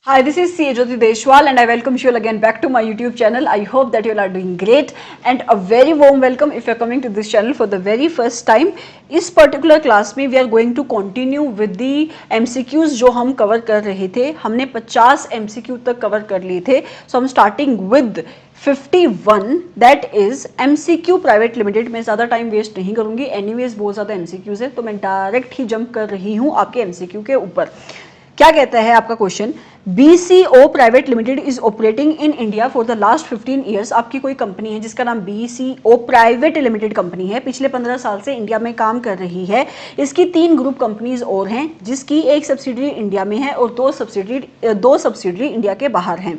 Hi, this is CA Jyoti Deshwal and I welcome you all again back to my YouTube channel. I hope that you all are doing great and a very warm welcome if you are coming to this channel for the very first time. इस particular class में we are going to continue with the MCQs जो हम cover कर रहे थे. हमने 50 MCQ तक cover कर लिए थे. So I'm starting with 51 that is MCQ private limited. मैं ज़्यादा टाइम वेस्ट नहीं करूँगी, एनीवेज बहुत ज़्यादा MCQs है तो मैं डायरेक्ट ही जंप कर रही हूँ आपके MCQ के ऊपर. क्या कहता है आपका question, BCO private limited is operating in India for the last 15 years. आपकी कोई कंपनी है जिसका नाम BCO प्राइवेट लिमिटेड कंपनी है, पिछले 15 साल से इंडिया में काम कर रही है. इसकी 3 ग्रुप कंपनीज और हैं जिसकी एक सब्सिडरी इंडिया में है और दो सब्सिडरी इंडिया के बाहर हैं.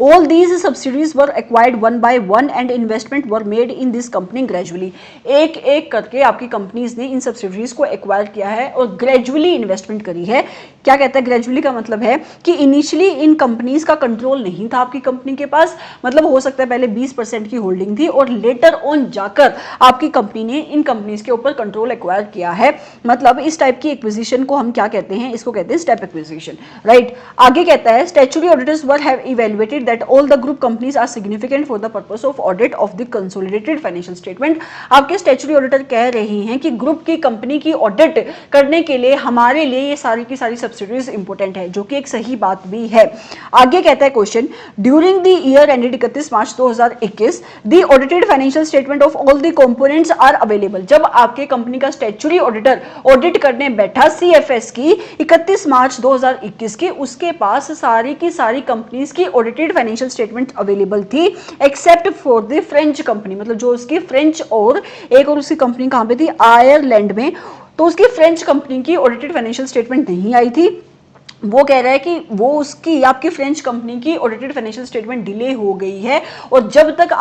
All these subsidiaries were acquired one by one and investment were made in this company gradually. एक एक करके आपकी कंपनीज ने इन सब्सिडरीज को एक्वायर किया है और ग्रेजुअली इन्वेस्टमेंट करी है. क्या कहता है ग्रेजुअली का मतलब है कि इनिशियली इन कंपनीज का कंट्रोल नहीं था आपकी कंपनी के पास, मतलब हो सकता है पहले 20% की होल्डिंग थी और लेटर ऑन जाकर आपकी कंपनी ने इन कंपनीज के ऊपर कंट्रोल एक्वायर किया है. मतलब इस टाइप की एक्विजिशन को हम क्या कहते हैं, इसको कहते हैं स्टेप एक्विजिशन, राइट. आगे कहता है statutory auditors were have evaluated that all the group companies are significant for the purpose of audit of the consolidated financial statement. आपके स्टैट्यूटरी ऑडिटर कह रहे हैं कि ग्रुप की कंपनी की ऑडिट करने के लिए हमारे लिए ये सारी की सारी सब्सिडीज इंपॉर्टेंट है, जो कि एक सही बात भी है. आगे कहता है question, during the year ended 31 March 2021 the audited financial statement of all the components are available. जब आपके कंपनी का स्टैट्यूटरी ऑडिटर ऑडिट करने बैठा CFS की 31 मार्च 2021 की, उसके पास सारी की सारी कंपनीज की ऑडिटेड फाइनेंशियल स्टेटमेंट अवेलेबल थी except for the French company. मतलब जो उसकी फ्रेंच और एक और उसकी कंपनी कहां पे थी, आयरलैंड में, तो उसकी फ्रेंच कंपनी की ऑडिटेड फाइनेंशियल स्टेटमेंट नहीं आई थी. वो कह रहा है कि वो उसकी आपकी फ्रेंच कंपनी की ऑडिटेड फाइनेंशियल स्टेटमेंट डिले हो गई है और जब तक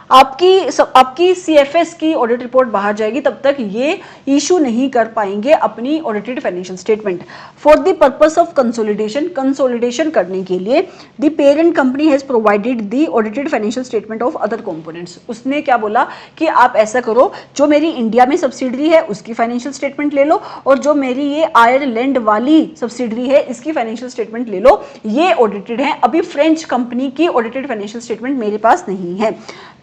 आपकी CFS की ऑडिट रिपोर्ट बाहर जाएगी तब तक ये इशू नहीं कर पाएंगे अपनी audited financial statement. For the purpose of consolidation करने के लिए the parent company has provided the audited financial statement of other components. उसने क्या बोला कि आप ऐसा करो, जो मेरी इंडिया में सब्सिडरी है उसकी फाइनेंशियल स्टेटमेंट ले लो और जो मेरी ये आयरलैंड वाली सब्सिडरी है इसकी फाइनेंशियल स्टेटमेंट ले लो, ये ऑडिटेड है. अभी फ्रेंच कंपनी की ऑडिटेड फाइनेंशियल स्टेटमेंट मेरे पास नहीं है.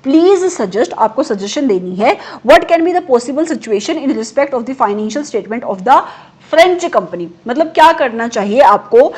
प्लीज सजेस्ट, आपको सजेशन देनी है, what can be the possible situation in respect of the financial statement of the French company. मतलब क्या करना चाहिए आपको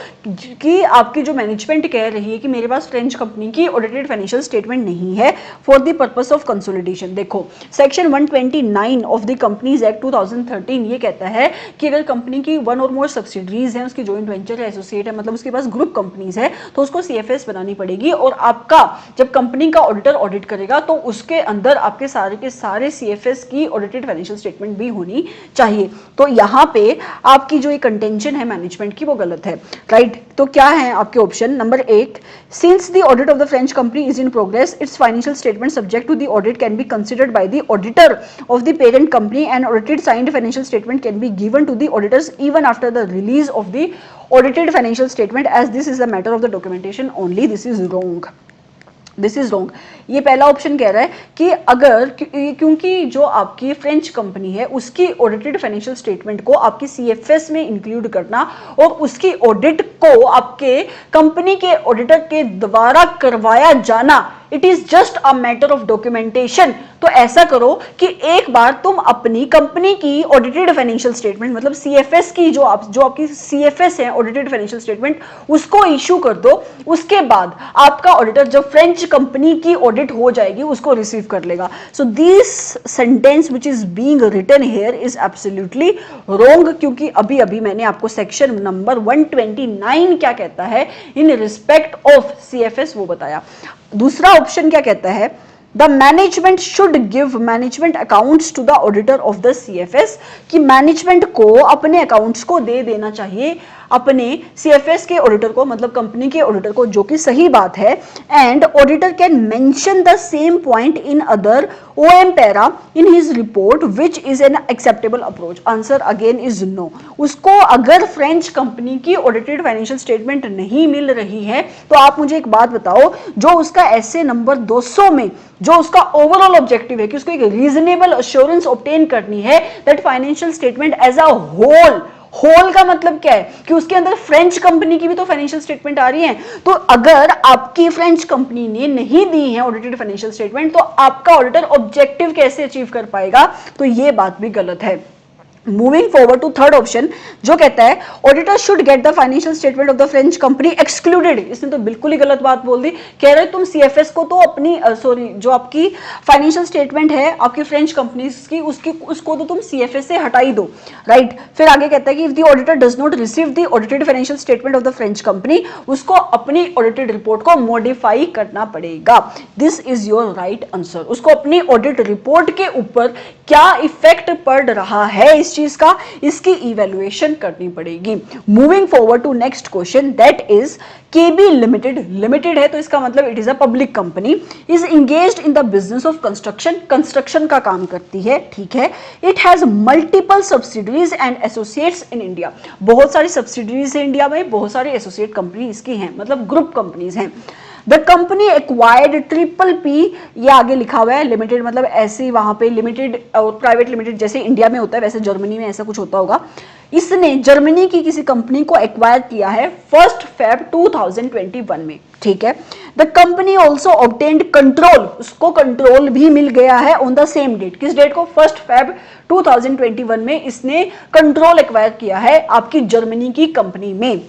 कि आपकी जो मैनेजमेंट कह रही है कि मेरे पास फ्रेंच कंपनी की ऑडिटेड फाइनेंशियल स्टेटमेंट नहीं है for the purpose of consolidation. देखो section 129 of the companies act 2013 ये कहता है कि अगर कंपनी की वन और मोर सब्सिडरीज हैं, उसकी जॉइंट वेंचर है, एसोसिएट है, मतलब उसके पास ग्रुप कंपनीज है, तो उसको CFS बनानी पड़ेगी और आपका जब कंपनी का ऑडिटर ऑडिट करेगा तो उसके अंदर आपके सारे के सारे CFS की ऑडिटेड फाइनेंशियल स्टेटमेंट भी होनी चाहिए. तो यहाँ पे आपकी जो ये कंटेंशन है मैनेजमेंट की वो गलत है, राइट. तो क्या है आपके option number 1, since the audit of the French company is in progress its financial statement subject to the audit can be considered by the auditor of the parent company and audited signed financial statement can be given to the auditors even after the release of the audited financial statement as this is a matter of the documentation only. This is wrong. This is wrong. ये पहला option कह रहा है कि अगर क्योंकि जो आपकी फ्रेंच कंपनी है उसकी ऑडिटेड फाइनेंशियल स्टेटमेंट को आपकी CFS में इंक्लूड करना और उसकी ऑडिट को आपके कंपनी के ऑडिटर के द्वारा करवाया जाना, it is just a matter of documentation. तो ऐसा करो कि एक बार तुम अपनी कंपनी की ऑडिटेड फाइनेंशियल स्टेटमेंट मतलब CFS की जो आपकी CFS है ऑडिटेड फाइनेंशियल स्टेटमेंट उसको इशू कर दो. उसके बाद आपका ऑडिटर जब फ्रेंच कंपनी की ऑडिट हो जाएगी उसको रिसीव कर लेगा. So this sentence which is being written here is absolutely wrong, क्योंकि अभी अभी मैंने आपको सेक्शन नंबर 129 क्या कहता है इन रिस्पेक्ट ऑफ CFS वो बताया. दूसरा ऑप्शन क्या कहता है, the management should give management accounts to the auditor of द CFS, कि मैनेजमेंट को अपने अकाउंट्स को दे देना चाहिए अपने CFS के ऑडिटर को, मतलब कंपनी के ऑडिटर को, जो कि सही बात है. And auditor can mention the same point in other OM para in his report which is an acceptable approach. Answer again is no. उसको अगर फ्रेंच कंपनी की ऑडिटेड फाइनेंशियल स्टेटमेंट नहीं मिल रही है तो आप मुझे एक बात बताओ, जो उसका ऐसे नंबर 200 में जो उसका ओवरऑल ऑब्जेक्टिव है कि उसको एक रीजनेबल अश्योरेंस ऑब्टेन करनी है that financial statement as a whole का मतलब क्या है कि उसके अंदर फ्रेंच कंपनी की भी तो फाइनेंशियल स्टेटमेंट आ रही है। तो अगर आपकी फ्रेंच कंपनी ने नहीं दी है ऑडिटेड फाइनेंशियल स्टेटमेंट, तो आपका ऑडिटर ऑब्जेक्टिव कैसे अचीव कर पाएगा? तो ये बात भी गलत है। Moving forward to third option, जो कहता है auditor should get the financial statement of the French company excluded. इसने तो बिल्कुल ही गलत बात बोल दी। कह रहे तुम सीएफएस को तो अपनी जो आपकी फाइनेंशियल स्टेटमेंट है आपकी फ्रेंच कंपनी की, उसको तो तुम सीएफएस से हटा ही दो, राइट। फिर आगे कहता है कि if the auditor does not receive the audited financial statement of the French company, उसको अपनी ऑडिटेड रिपोर्ट को मॉडिफाई करना पड़ेगा। This is your right answer. उसको अपनी ऑडिट रिपोर्ट के ऊपर क्या इफेक्ट पड़ रहा है इस चीज का, इसकी इवैल्यूएशन करनी पड़ेगी। Moving forward to next question, that is KB limited. Limited है तो इसका मतलब it is a public company, is engaged in the business of construction. Construction का काम करती है, ठीक है। It has multiple subsidiaries and associates in India. बहुत सारी सब्सिडरीज है इंडिया में, बहुत सारी एसोसिएट कंपनी इसकी हैं, मतलब ग्रुप कंपनीज हैं। The company acquired triple P, ये आगे लिखा हुआ है लिमिटेड, मतलब ऐसे वहां पे लिमिटेड और प्राइवेट लिमिटेड जैसे इंडिया में होता है वैसे जर्मनी में ऐसा कुछ होता होगा। इसने जर्मनी की किसी कंपनी को एक्वायर किया है 1 Feb 2021 में, ठीक है। The company also obtained control, उसको कंट्रोल भी मिल गया है ऑन द सेम डेट। किस डेट को? 1 Feb 2021 में इसने कंट्रोल एक्वायर किया है आपकी जर्मनी की कंपनी में।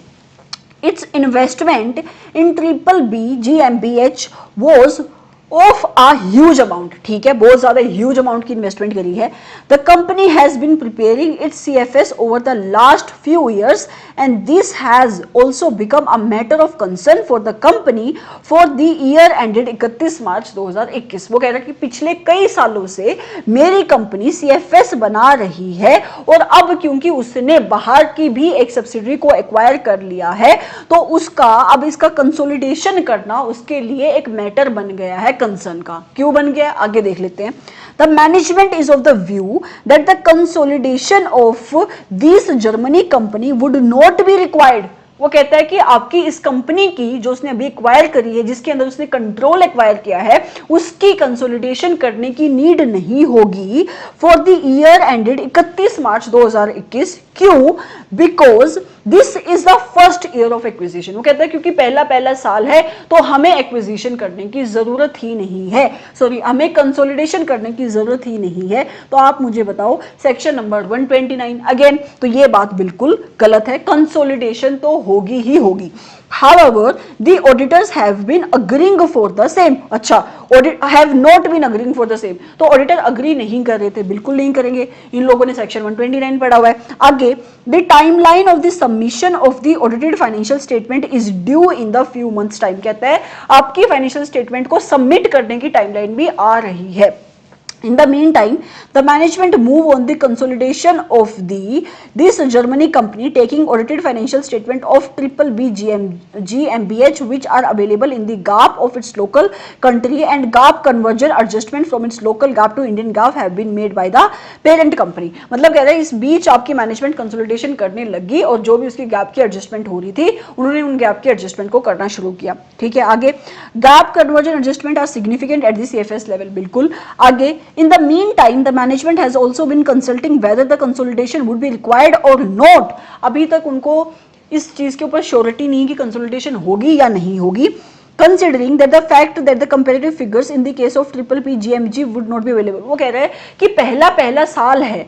Its investment in triple B GmbH was of a huge amount, ठीक है, बहुत ज्यादा ह्यूज अमाउंट की इन्वेस्टमेंट करी है। The company has been preparing its CFS over the last few years and this has also become a matter of concern for the company for the year ended 31 March 2021। वो कह रहा है कि पिछले कई सालों से मेरी कंपनी सीएफएस बना रही है और अब क्योंकि उसने बाहर की भी एक सब्सिडरी को एक्वायर कर लिया है तो उसका अब इसका कंसोलिडेशन करना उसके लिए एक मैटर बन गया है कंसर्न का। क्यों बन गया, आगे देख लेते हैं। The management is of the view that the consolidation of this Germany company would not be required. वो कहता है कि आपकी इस कंपनी की जो उसने अभी एक्वायर करी है, जिसके अंदर उसने कंट्रोल एक्वायर किया है, उसकी कंसोलिडेशन करने की नीड नहीं होगी for the year ended 31 March 2021। क्यों? Because this is the first year of acquisition. वो कहता है क्योंकि पहला साल है तो हमें एक्विजिशन करने की जरूरत ही नहीं है, सॉरी हमें कंसोलिडेशन करने की जरूरत ही नहीं है। तो आप मुझे बताओ सेक्शन नंबर 129 अगेन, तो ये बात बिल्कुल गलत है, कंसोलिडेशन तो होगी ही होगी। However, the auditors have been agreeing for the same. अच्छा, audit have not been agreeing for the same. तो ऑडिटर अग्री नहीं कर रहे थे, बिल्कुल नहीं करेंगे। इन लोगों ने सेक्शन 129 पढ़ा हुआ है। आगे, the timeline of the submission of the audited financial statement is due in the few months time। कहता है आपकी फाइनेंशियल स्टेटमेंट को सबमिट करने की टाइमलाइन भी आ रही है। In the meantime, the management move on the consolidation of this Germany company, taking audited financial statement of triple B GmbH which are available in the GAAP of its local country and GAAP conversion adjustment from its local GAAP to Indian GAAP have been made by the parent company। मतलब कह रहे हैं इस बीच आपकी management consolidation करने लगी और जो भी उसकी गैप की एडजस्टमेंट हो रही थी उन्होंने उन गैप की एडजस्टमेंट को करना शुरू किया, ठीक है। आगे, gap conversion adjustment are significant at the CFS level, बिल्कुल। आगे, in the meantime the management has also been consulting whether the consolidation would be required or not। अभी तक उनको इस चीज के ऊपर श्योरिटी नहीं कि कंसोलिडेशन होगी या नहीं होगी। Considering that the fact that the comparative figures in the case of triple P GMG would not be available। वो कह रहे हैं कि पहला साल है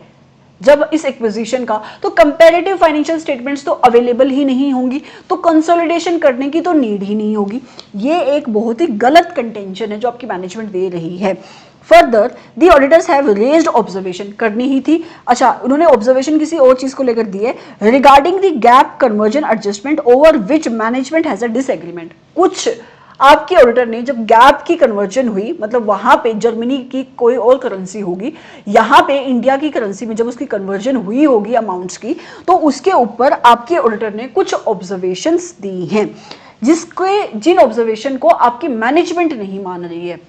जब इस एक्विजिशन का, तो कंपैरेटिव फाइनेंशियल स्टेटमेंट्स तो अवेलेबल ही नहीं होंगी, तो कंसोलिडेशन करने की तो नीड ही नहीं होगी। ये एक बहुत ही गलत कंटेंशन है जो आपकी मैनेजमेंट दे रही है। Further the auditors have raised observation, करनी ही थी। अच्छा, उन्होंने ऑब्जर्वेशन किसी और चीज को लेकर दी है, regarding the gap conversion adjustment over which management has a disagreement. कुछ आपके ऑडिटर ने जब गैप की कन्वर्जन हुई, मतलब वहां पे जर्मनी की कोई और करेंसी होगी, यहाँ पे इंडिया की करेंसी में जब उसकी कन्वर्जन हुई होगी अमाउंट्स की, तो उसके ऊपर आपके ऑडिटर ने कुछ ऑब्जर्वेशंस दी हैं जिन ऑब्जर्वेशन को आपकी मैनेजमेंट नहीं मान रही है।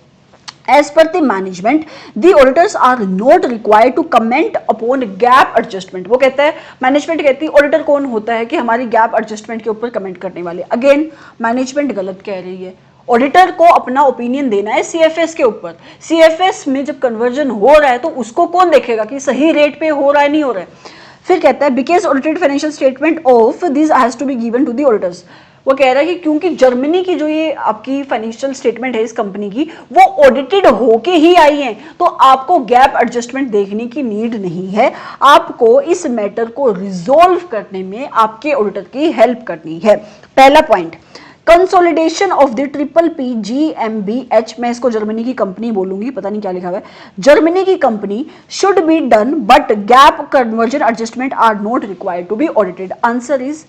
As per the management, the auditors are not required to comment upon gap adjustment। वो कहता है, मैनेजमेंट कहती है ऑडिटर कौन होता है कि हमारी गैप एडजस्टमेंट के ऊपर कमेंट करने वाले। अगेन मैनेजमेंट गलत कह रही है, ऑडिटर को अपना ओपिनियन देना है सीएफएस के ऊपर। सीएफएस में जब कन्वर्जन हो रहा है तो उसको कौन देखेगा कि सही रेट पे हो रहा है नहीं हो रहा है। फिर कहता है because audited financial statement of this has to be given to the auditors. वो कह रहा है कि क्योंकि जर्मनी की जो ये आपकी फाइनेंशियल स्टेटमेंट है इस कंपनी की, वो ऑडिटेड होके ही आई है, तो आपको गैप एडजस्टमेंट देखने की नीड नहीं है। आपको इस मैटर को रिजोल्व करने में आपके ऑडिटर की हेल्प करनी है। पहला point, consolidation of the triple P GmbH, मैं इसको जर्मनी की कंपनी बोलूंगी, पता नहीं क्या लिखा हुआ है, जर्मनी की company should be done but gap conversion adjustment are not required to be audited. Answer is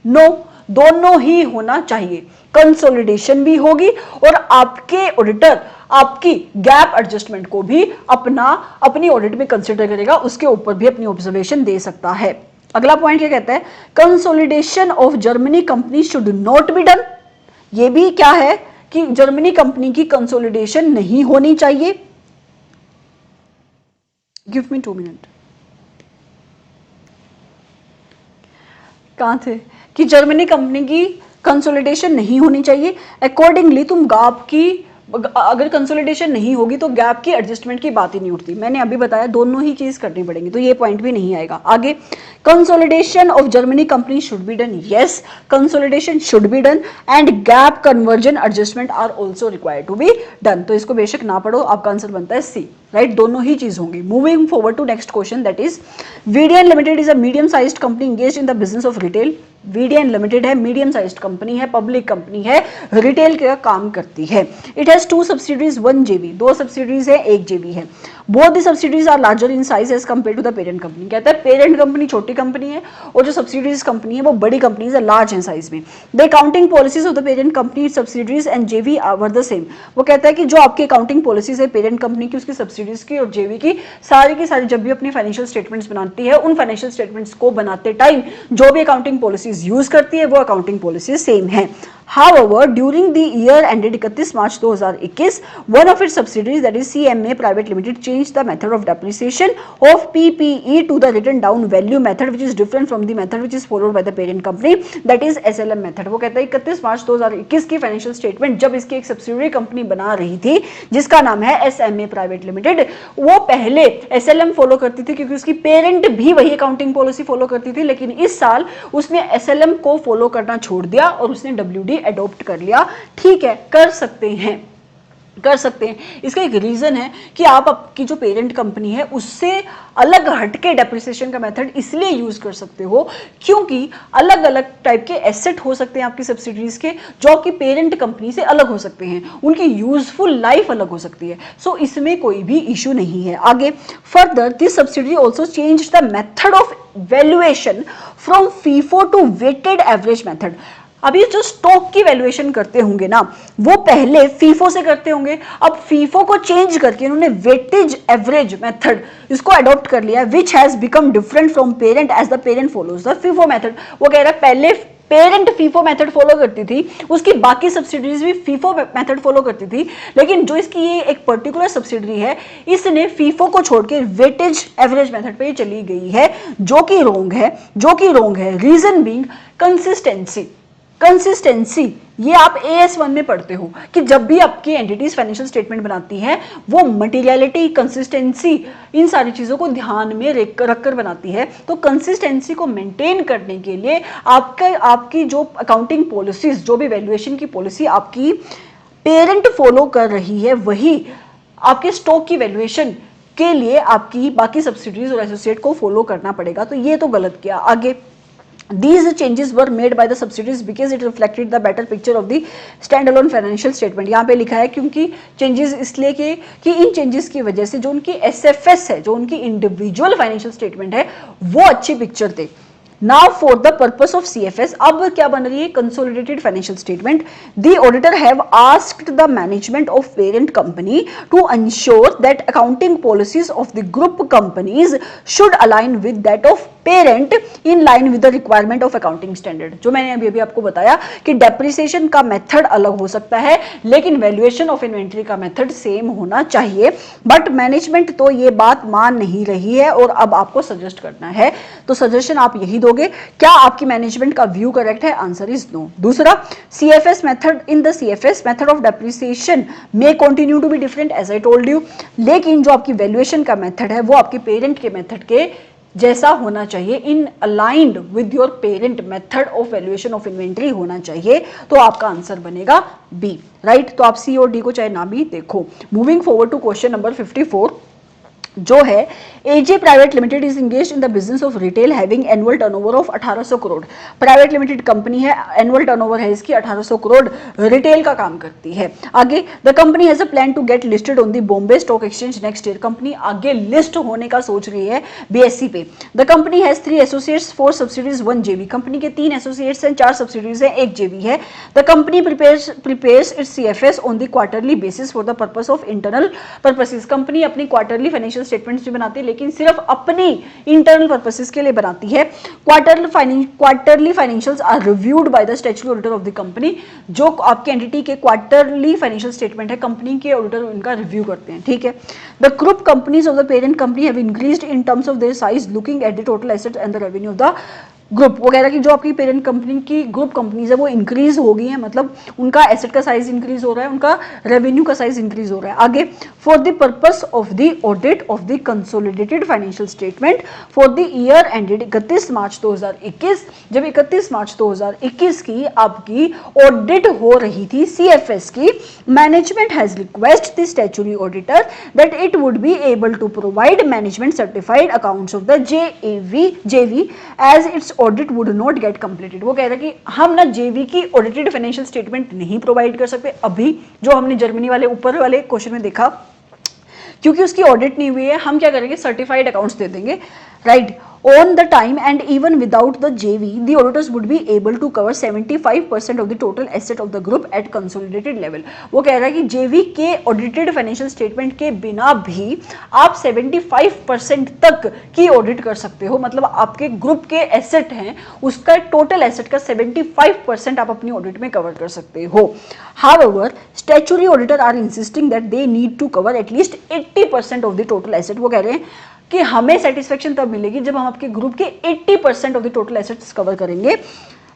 no, दोनों ही होना चाहिए, कंसोलिडेशन भी होगी और आपके ऑडिटर आपकी गैप एडजस्टमेंट को भी अपनी ऑडिट में कंसिडर करेगा, उसके ऊपर भी अपनी ऑब्जर्वेशन दे सकता है। अगला पॉइंट क्या कहता है, consolidation of Germany company should not be done. ये भी क्या है कि जर्मनी कंपनी की कंसोलिडेशन नहीं होनी चाहिए। Give me 2 minute. कहां थे कि जर्मनी कंपनी की कंसोलिडेशन नहीं होनी चाहिए। अकॉर्डिंगली तुम गैप की, अगर कंसोलिडेशन नहीं होगी तो गैप की एडजस्टमेंट की बात ही नहीं उठती। मैंने अभी बताया दोनों ही चीज करनी पड़ेंगी, तो ये पॉइंट भी नहीं आएगा। आगे, consolidation of Germany company should be done. Yes, consolidation should be done and gap conversion adjustment are also required to be done. तो इसको बेशक ना पढ़ो, आपका आंसर बनता है सी, राइट, दोनों ही चीज होंगी। Moving forward to next question, that is VDN limited is a medium sized company engaged in the business of retail. VDN limited है, मीडियम साइज्ड कंपनी है, पब्लिक कंपनी है, रिटेल का काम करती है। It has 2 subsidies 1 JV, 2 subsidies है 1 JV है। Both the subsidies are larger in size as compare to the parent company. कहता है पेरेंट कंपनी छोटी कंपनी है और जो सब्सिडीज कंपनी है वो बड़ी कंपनीज है, लार्ज है साइज में। The accounting policies of the parent company subsidies and JV are the same. वो कहता है कि जो आपकी अकाउंटिंग पॉलिसीज है पेरेंट कंपनी की, उसकी सब्सिडीज की और JV की सारी जब भी अपनी फाइनेंशियल स्टेटमेंट्स बनाती है, उन फाइनेंशियल स्टेटमेंट्स को बनाते टाइम जो भी अकाउंटिंग पॉलिसीज यूज करती है वो अकाउंटिंग पॉलिसीज सेम है। However, during the year ended 31 March 2021, one of its subsidiaries, that is CMA Private Limited, changed the method of depreciation of PPE to the written down value method, which is different from the method which is followed by the parent company, that is SLM method. वो कहता है 31 March 2021 की financial statement जब इसकी एक subsidiary company बना रही थी जिसका नाम है SMA प्राइवेट लिमिटेड, वो पहले SLM फॉलो करती थी क्योंकि उसकी पेरेंट भी वही अकाउंटिंग पॉलिसी फॉलो करती थी, लेकिन इस साल उसने SLM को फॉलो करना छोड़ दिया और उसने WD अडॉप्ट कर लिया। ठीक है, कर सकते हैं। इसका एक रीजन है कि आप आपकी जो पेरेंट कंपनी है उससे अलग हटके डेप्रिसिएशन का मेथड इसलिए यूज कर सकते हो क्योंकि अलग अलग टाइप के एसेट हो सकते हैं आपकी सब्सिडीज के जो आपकी पेरेंट कंपनी से अलग हो सकते हैं, उनकी यूजफुल लाइफ अलग हो सकती है। सो इसमें कोई भी इशू नहीं है। आगे, further this subsidiary also change the method of valuation from FIFO to weighted average method. अभी जो स्टॉक की वैल्यूएशन करते होंगे ना, वो पहले फीफो से करते होंगे, अब फीफो को चेंज करके इन्होंने वेटेज एवरेज मेथड इसको अडॉप्ट कर लिया, which has become different from parent as the parent follows the FIFO method. वो कह रहा है पहले पेरेंट फीफो मेथड फॉलो करती थी, उसकी बाकी सब्सिडीज भी फीफो मेथड फॉलो करती थी, लेकिन जो इसकी ये एक पर्टिकुलर सब्सिडरी है इसने फीफो को छोड़ के वेटेज एवरेज मेथड पे चली गई है, जो कि रोंग है। Reason being consistency. ये आप AS1 में पढ़ते हो कि जब भी आपकी एंटिटीज फाइनेंशियल स्टेटमेंट बनाती है वो मटेरियलिटी, कंसिस्टेंसी, इन सारी चीजों को ध्यान में रखकर बनाती है। तो कंसिस्टेंसी को मेंटेन करने के लिए आपकी जो अकाउंटिंग पॉलिसीज, जो भी वैल्यूएशन की पॉलिसी आपकी पेरेंट फॉलो कर रही है, वही आपके स्टॉक की वैल्यूएशन के लिए आपकी बाकी सब्सिडीज और एसोसिएट को फॉलो करना पड़ेगा। तो ये तो गलत किया। आगे, These changes were made by the subsidiaries because it reflected the better picture of the standalone financial statement। यहाँ पे लिखा है क्योंकि चेंजेस इसलिए कि इन चेंजेस की वजह से जो उनकी SFS है, जो उनकी इंडिविजुअल फाइनेंशियल स्टेटमेंट है, वो अच्छी picture they. Now for the purpose of CFS, अब क्या बन रही है, consolidated financial statement. The auditor have asked the management of parent company to ensure that accounting policies of the group companies should align with that of parent in line with the requirement of accounting standard. जो मैंने अभी आपको बताया कि depreciation का method अलग हो सकता है लेकिन वैल्यूएशन ऑफ इन्वेंट्री का मेथड सेम होना चाहिए, बट मैनेजमेंट तो ये बात मान नहीं रही है और अब आपको सजेस्ट करना है। तो सजेशन आप यही दोगे। क्या आपकी मैनेजमेंट का व्यू करेक्ट है? Answer is no. दूसरा, CFS method, in the CFS method of depreciation may continue to be different as I told you, लेकिन जो आपकी वैल्यूएशन का मेथड है वो आपके पेरेंट के मेथड के जैसा होना चाहिए, in aligned with your parent method of valuation of inventory होना चाहिए, तो आपका आंसर बनेगा बी, राइट। तो आप सी और डी को चाहे ना भी देखो। Moving forward to question number 54 जो है, AJ private limited is engaged in the business of retail having annual turnover of 1800 crore. Private limited company है, एनुअल टर्नओवर है इसकी 1800 करोड़, रिटेल का काम करती है। आगे, the company has a plan to get listed on the Bombay stock exchange next year. Company आगे list होने का सोच रही है बीएससी पे। The company has 3 associates, 4 subsidies, 1 JV. Company के 3 एसोसिएट्स हैं, 4 सब्सिडीज हैं, 1 जेवी है। The company prepares it's CFS on the quarterly basis for the purpose of internal purposes. Company अपनी क्वार्टरली फाइनेंशियल स्टेटमेंट्स भी बनाती है, लेकिन सिर्फ अपनी इंटरनल पर्पसेस के लिए बनाती है। Quarterly financials are reviewed by the statutory auditor of the company. जो आपके एंटिटी के क्वार्टरली फाइनेंशियल स्टेटमेंट है, कंपनी के ऑडिटर इनका रिव्यू करते हैं, ठीक है। The group companies of the parent company have increased in terms of their size looking at the total assets and the revenue of the group. वो कह रहा है कि जो आपकी पेरेंट कंपनी की ग्रुप कंपनीज है वो इंक्रीज हो गई है, मतलब उनका एसेट का साइज इंक्रीज हो रहा है, उनका रेवेन्यू का साइज इंक्रीज हो रहा है। आगे, for the purpose of the audit of the consolidated financial statement for the year ended 31 March 2021, जब 31 मार्च 2021 की आपकी ऑडिट हो रही थी सीएफएस की, management has request the statutory auditor that it would be able to provide management certified accounts of the JV as its audit would not get completed. वो कह रहा है कि हम ना जेवी की ऑडिटेड फाइनेंशियल स्टेटमेंट नहीं प्रोवाइड कर सकते अभी, जो हमने जर्मनी वाले ऊपर वाले क्वेश्चन में देखा, क्योंकि उसकी ऑडिट नहीं हुई है। हम क्या करेंगे, सर्टिफाइड अकाउंट्स दे देंगे, right, on the time, and even without the JV the auditors would be able to cover 75% of the total asset of the group at consolidated level। वो कह रहा है कि JV के ऑडिटेड फाइनेंशियल स्टेटमेंट के बिना भी आप 75% तक की ऑडिट कर सकते हो, मतलब आपके ग्रुप के एसेट हैं उसका टोटल एसेट का 75% आप अपनी ऑडिट में कवर कर सकते हो। However, statutory auditor are insisting that they need to cover at least 80% of the total asset। वो कह रहे हैं कि हमें सेटिस्फेक्शन तब मिलेगी जब हम आपके ग्रुप के 80% of the total assets cover करेंगे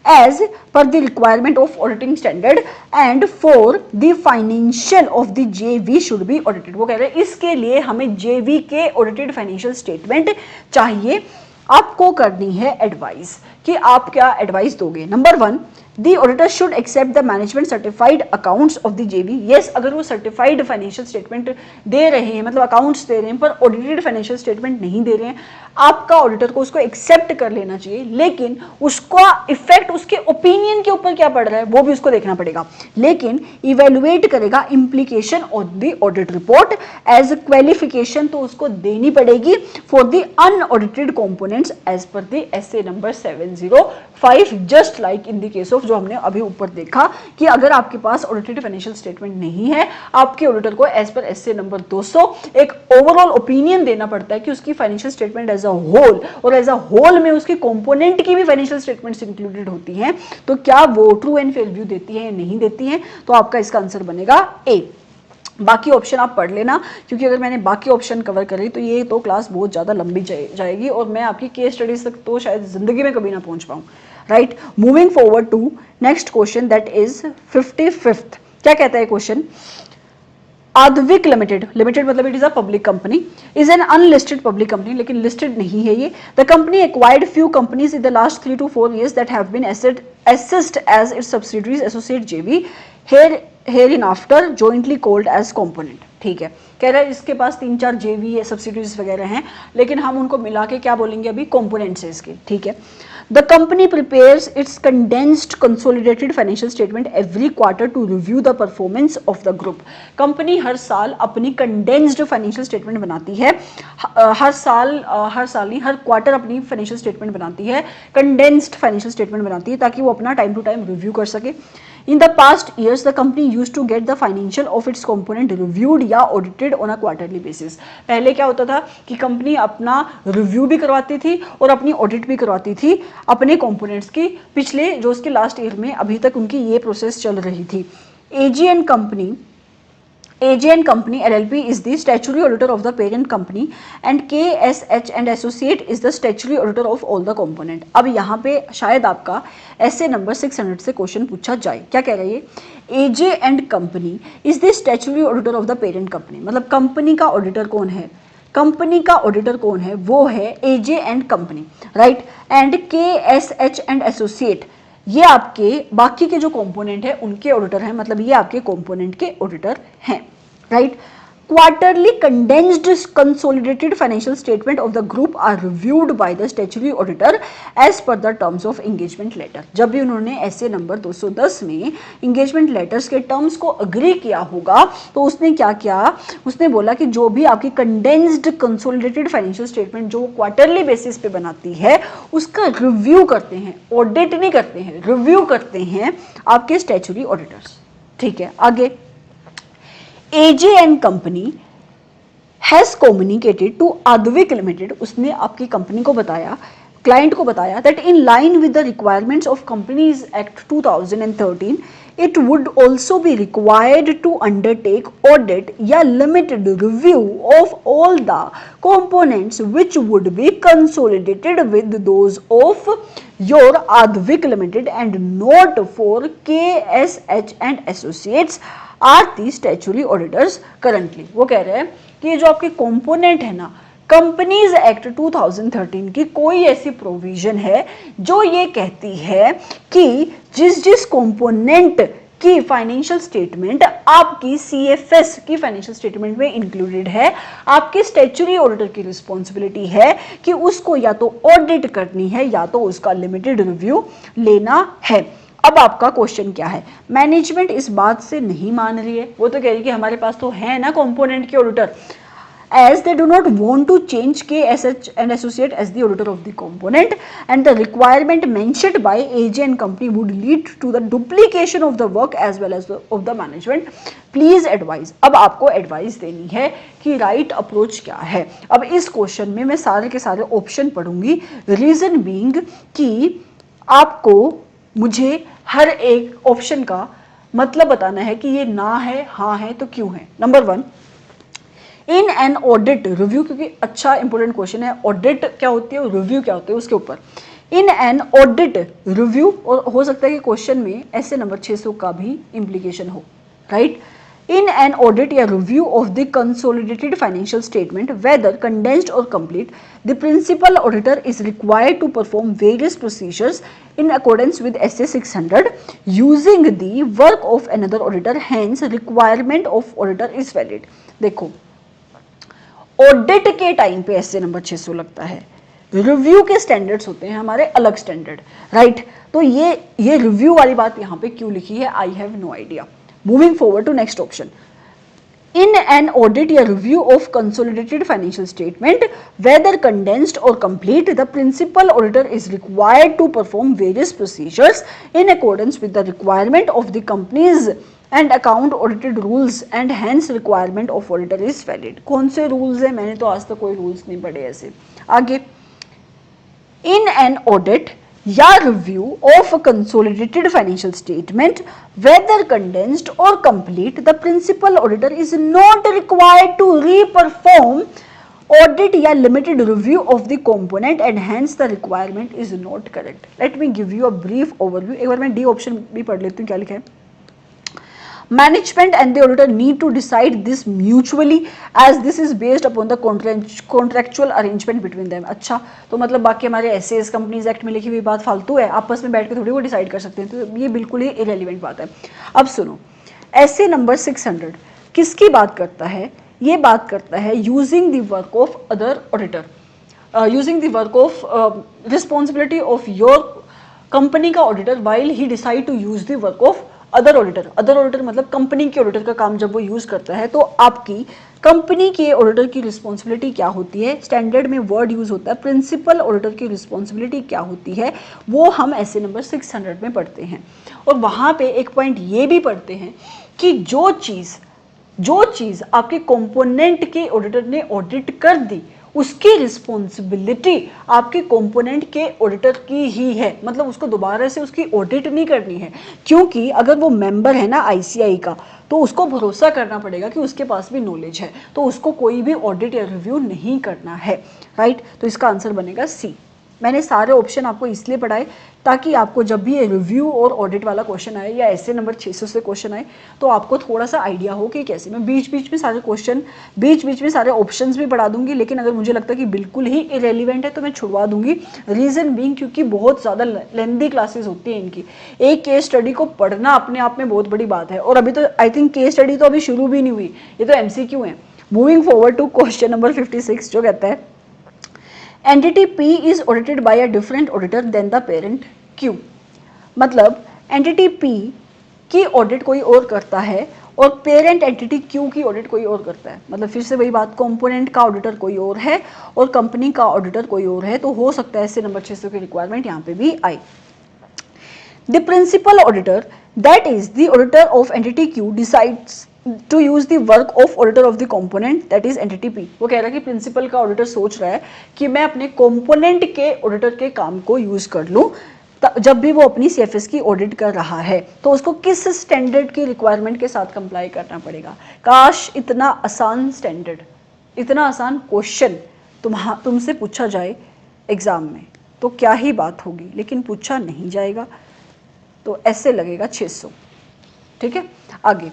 as per the requirement of auditing standard and for the financial of the JV should be audited. वो कह रहे हैं इसके लिए हमें जेवी के ऑडिटेड फाइनेंशियल स्टेटमेंट चाहिए। आपको करनी है एडवाइस, कि आप क्या एडवाइस दोगे। Number 1, The auditor should accept the management certified accounts of the JV। Yes, अगर वो certified financial statement दे रहे हैं, मतलब अकाउंट्स दे रहे हैं, पर audited financial statement नहीं दे रहे हैं, आपका ऑडिटर को उसको एक्सेप्ट कर लेना चाहिए, लेकिन उसका इफेक्ट उसके ओपिनियन के ऊपर क्या पड़ रहा है वो भी उसको देखना पड़ेगा। लेकिन इवेलुएट करेगा implication of the audit report as qualification, तो उसको देनी पड़ेगी for the unaudited components as per the SA number 705, just like in the case of जो हमने अभी ऊपर देखा कि अगर आपके पास ऑडिटेड फाइनेंशियल स्टेटमेंट नहीं है, आपके ऑडिटर को एज पर एसए नंबर 200 एक ओवरऑल ओपिनियन देना पड़ता है कि उसकी financial statement as a whole, और एज अ होल में उसकी कंपोनेंट की भी फाइनेंशियल स्टेटमेंट्स इंक्लूडेड होती हैं, तो क्या वो ट्रू एंड फेयर व्यू देती है या नहीं देती है, तो आपका इसका आंसर बनेगा ए। बाकी ऑप्शन आप पढ़ लेना, क्योंकि अगर मैंने बाकी ऑप्शन कवर करी तो ये तो क्लास बहुत ज़्यादा लंबी जाएगी और मैं आपकी केस स्टडीज तक तो शायद जिंदगी में कभी ना पहुंच पाऊँ, right. Moving forward to next question, that is 55th। क्या कहता है क्वेश्चन, आद्विक लिमिटेड, लिमिटेड मतलब it is a public company, is an unlisted public company, लेकिन लिस्टेड नहीं है ये। The company acquired few companies in the last 3 to 4 years that have been assessed as its subsidiaries associate JV hereinafter jointly called as component। ठीक है, कह रहा है इसके पास 3-4 JV सब्सिडीज वगैरह हैं, लेकिन हम उनको मिला के क्या बोलेंगे अभी, कंपोनेंट्स है इसके, ठीक है। The company prepares its condensed consolidated financial statement every quarter to review the performance of the group। Company हर साल अपनी condensed financial statement बनाती है, हर साल नहीं, हर क्वार्टर अपनी फाइनेंशियल स्टेटमेंट बनाती है, condensed financial statement बनाती है ताकि वो अपना टाइम टू टाइम रिव्यू कर सके। In the past years, the company used to get the financial of its component reviewed या audited on a quarterly basis। पहले क्या होता था कि कंपनी अपना रिव्यू भी करवाती थी और अपनी ऑडिट भी करवाती थी अपने कंपोनेंट्स की, पिछले जो उसके लास्ट ईयर में अभी तक उनकी ये प्रोसेस चल रही थी। AG and Company LLP is the statutory auditor of the parent company and KSH and Associate is the statutory auditor of all the component। अब यहाँ पे शायद आपका ऐसे नंबर 600 से क्वेश्चन पूछा जाए। क्या कह रही है, AG and Company is the statutory auditor of the parent company, मतलब कंपनी का ऑडिटर कौन है, कंपनी का ऑडिटर कौन है, वो है AJ and company, right, and KSH and associate, ये आपके बाकी के जो कंपोनेंट है उनके ऑडिटर हैं, मतलब ये आपके कंपोनेंट के ऑडिटर हैं, right. Quarterly condensed consolidated financial statement of the group are reviewed by the statutory auditor as per the terms of engagement letter। जब भी उन्होंने ऐसे नंबर 210 में engagement letters के terms को agree किया होगा तो उसने क्या किया, उसने बोला कि जो भी आपकी condensed consolidated financial statement जो क्वार्टरली बेसिस पे बनाती है उसका रिव्यू करते हैं, ऑडिट नहीं करते हैं, रिव्यू करते हैं आपके स्टैच्यूटरी ऑडिटर्स, ठीक है। आगे AJ and company has communicated to Advik limited, उसने आपकी कंपनी को बताया, क्लाइंट को बताया that in line with the requirements of companies act 2013 it would also be required to undertake audit या limited review of all the components which would be consolidated with those of your Advik Limited and not for KSH and Associates are the statutory auditors currently। वो कह रहे हैं कि ये जो आपके component है ना, कंपनीज एक्ट 2013 की कोई ऐसी प्रोविजन है जो ये कहती है कि जिस जिस कंपोनेंट की फाइनेंशियल स्टेटमेंट आपकी CFS की फाइनेंशियल स्टेटमेंट में इंक्लूडेड है, आपके स्टैट्यूटरी ऑडिटर की रिस्पॉन्सिबिलिटी है कि उसको या तो ऑडिट करनी है या तो उसका लिमिटेड रिव्यू लेना है। अब आपका क्वेश्चन क्या है, मैनेजमेंट इस बात से नहीं मान रही है, वो तो कह रही है कि हमारे पास तो है ना कंपोनेंट के auditor, as they do not want to change KSH and Associate as the auditor of the component and the requirement mentioned by AJ and company would lead to the duplication of the work as well as of the management, please advise। अब आपको advice देनी है कि right approach क्या है। अब इस question में मैं सारे के सारे ऑप्शन पढ़ूंगी, रीजन बीइंग कि आपको मुझे हर एक ऑप्शन का मतलब बताना है कि ये ना है, हाँ है तो क्यों है। Number 1, in an audit review, क्योंकि अच्छा इंपॉर्टेंट क्वेश्चन है, ऑडिट क्या होती है और रिव्यू क्या होती है उसके ऊपर। इन एन ऑडिट रिव्यू, और हो सकता है कि क्वेश्चन में ऐसे नंबर 600 का भी इम्प्लीकेशन हो, राइट। इन एन ऑडिट या review of the consolidated financial statement whether condensed और complete, the principal auditor is required to perform various procedures in accordance with SA 600 using the work of another auditor, hence requirement of auditor is valid। देखो audit के time पे ऐसे number 600 लगता है, review के standards होते हैं हमारे अलग स्टैंडर्ड, राइट। तो ये रिव्यू वाली बात यहाँ पे क्यों लिखी है, I have no idea. Moving forward to next option, in an audit or review of consolidated financial statement whether condensed or complete, the principal auditor is required to perform various procedures in accordance with the requirement of the company's and account audited rules and hence requirement of auditor is valid। कौन से rules है, मैंने तो आज तक कोई rules नहीं पढ़े ऐसे। आगे, in an audit या review of a consolidated financial statement whether condensed or complete, the principal auditor is not required to re-perform audit या limited review of the component and hence the requirement is not correct। Let me give you a brief overview। एक बार मैं D option भी पढ़ लेती हूँ, क्या लिखा है। Management and the auditor need to decide this mutually as this is based upon the contractual arrangement between them। अच्छा, तो मतलब बाकी हमारे SAS कंपनीज एक्ट में लिखी हुई बात फालतू है, आपस में बैठ के थोड़ी वो डिसाइड कर सकते हैं, तो ये बिल्कुल ही इरेलीवेंट बात है। अब सुनो, SA नंबर 600 किसकी बात करता है, ये बात करता है using the work of other auditor, using the work of responsibility of your company का auditor while he decide to use the work of other auditor. Other auditor मतलब कंपनी के ऑडिटर का काम जब वो यूज करता है तो आपकी कंपनी के ऑडिटर की रिस्पॉन्सिबिलिटी क्या होती है, स्टैंडर्ड में वर्ड यूज होता है प्रिंसिपल ऑडिटर की रिस्पॉन्सिबिलिटी क्या होती है, वो हम ऐसे नंबर 600 में पढ़ते हैं। और वहाँ पे एक पॉइंट ये भी पढ़ते हैं कि जो चीज़ आपके कंपोनेंट के ऑडिटर ने ऑडिट कर दी उसकी रिस्पॉन्सिबिलिटी आपके कंपोनेंट के ऑडिटर की ही है, मतलब उसको दोबारा से उसकी ऑडिट नहीं करनी है, क्योंकि अगर वो मेंबर है ना ICI का तो उसको भरोसा करना पड़ेगा कि उसके पास भी नॉलेज है, तो उसको कोई भी ऑडिट या रिव्यू नहीं करना है, राइट। तो इसका आंसर बनेगा C। मैंने सारे ऑप्शन आपको इसलिए पढ़ाए ताकि आपको जब भी ये रिव्यू और ऑडिट वाला क्वेश्चन आए या ऐसे नंबर 600 से क्वेश्चन आए तो आपको थोड़ा सा आइडिया हो कि कैसे। मैं बीच बीच में सारे क्वेश्चन, बीच बीच में सारे ऑप्शंस भी पढ़ा दूंगी, लेकिन अगर मुझे लगता है कि बिल्कुल ही इरेलीवेंट है तो मैं छुड़वा दूंगी। रीज़न बीइंग क्योंकि बहुत ज़्यादा लेंदी क्लासेस होती हैं इनकी। एक केस स्टडी को पढ़ना अपने आप में बहुत बड़ी बात है, और अभी तो आई थिंक केस स्टडी तो अभी शुरू भी नहीं हुई, ये तो MCQ है। Moving forward to question number 56 जो कहता है entity P is audited by a different auditor than the parent Q। मतलब एंटिटी P की ऑडिट कोई और करता है और पेरेंट एंटिटी Q की ऑडिट कोई और करता है। मतलब फिर से वही बात, कंपोनेंट का ऑडिटर कोई और है और कंपनी का ऑडिटर कोई और है, तो हो सकता है इससे नंबर 600 की रिक्वायरमेंट यहाँ पे भी आई। The principal auditor, that is the auditor of entity Q, decides to use the work of auditor of the component, that is entity P। वो कह रहा है कि प्रिंसिपल का ऑडिटर सोच रहा है कि मैं अपने कंपोनेंट के ऑडिटर के काम को यूज कर लूँ जब भी वो अपनी CFS की ऑडिट कर रहा है, तो उसको किस स्टैंडर्ड की रिक्वायरमेंट के साथ कंप्लाई करना पड़ेगा। काश इतना आसान स्टैंडर्ड, इतना आसान क्वेश्चन तुमसे पूछा जाए एग्जाम में तो क्या ही बात होगी, लेकिन पूछा नहीं जाएगा तो ऐसे लगेगा 600। ठीक है, आगे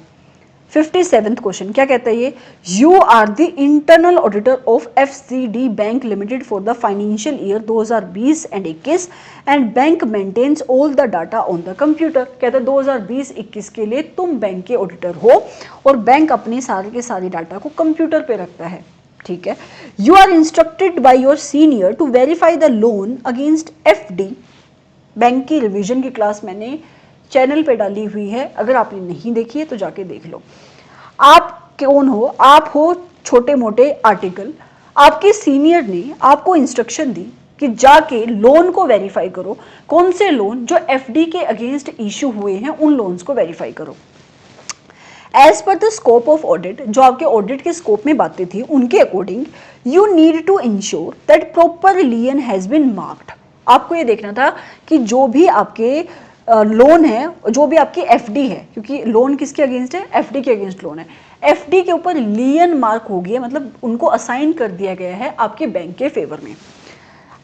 57th क्वेश्चन क्या कहता है ये, you are the internal auditor of FCD bank limited for the financial year 2020 and 21 and bank maintains all the data on the computer. कहता है 2020-21 के लिए तुम बैंक के ऑडिटर हो और बैंक अपने सारे के सारे डाटा को कंप्यूटर पे रखता है। ठीक है, you are instructed by your senior to verify the loan against FD। Bank की रिवीजन की क्लास मैंने चैनल पे डाली हुई है, अगर आपने नहीं देखी है तो जाके देख लो। आप कौन हो, आप हो छोटे मोटे आर्टिकल। आपके सीनियर ने आपको इंस्ट्रक्शन दी कि जाके लोन को वेरीफाई करो, कौन से लोन जो FD के अगेंस्ट इशू हुए हैं उन लोन्स को वेरीफाई करो। As per the scope of audit, जो आपके ऑडिट के स्कोप में बातें थी उनके according, you need to ensure that proper lien has been marked. आपको ये देखना था कि जो भी आपके लोन है, जो भी आपकी FD है, क्योंकि लोन किसके अगेंस्ट है, FD के अगेंस्ट लोन है, FD के ऊपर लियन मार्क हो गया, मतलब उनको असाइन कर दिया गया है आपके बैंक के फेवर में,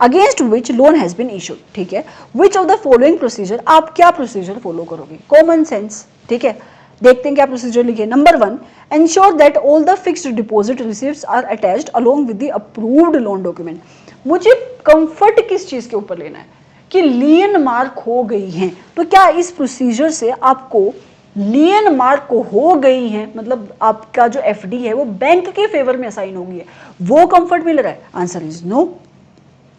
against which loan has been issued. ठीक है, which of the following procedure, आप क्या प्रोसीजर फॉलो करोगे, कॉमन सेंस। ठीक है, देखते हैं क्या प्रोसीजर लिखे। Number 1, ensure that all the fixed deposit receipts are attached along with the approved loan document. मुझे कंफर्ट किस चीज के ऊपर लेना है कि लियन मार्क हो गई हैं, तो क्या इस प्रोसीजर से आपको लियन मार्क हो गई हैं, मतलब आपका जो FD है वो बैंक के फेवर में असाइन हो गई है, वो कंफर्ट मिल रहा है। Answer is no,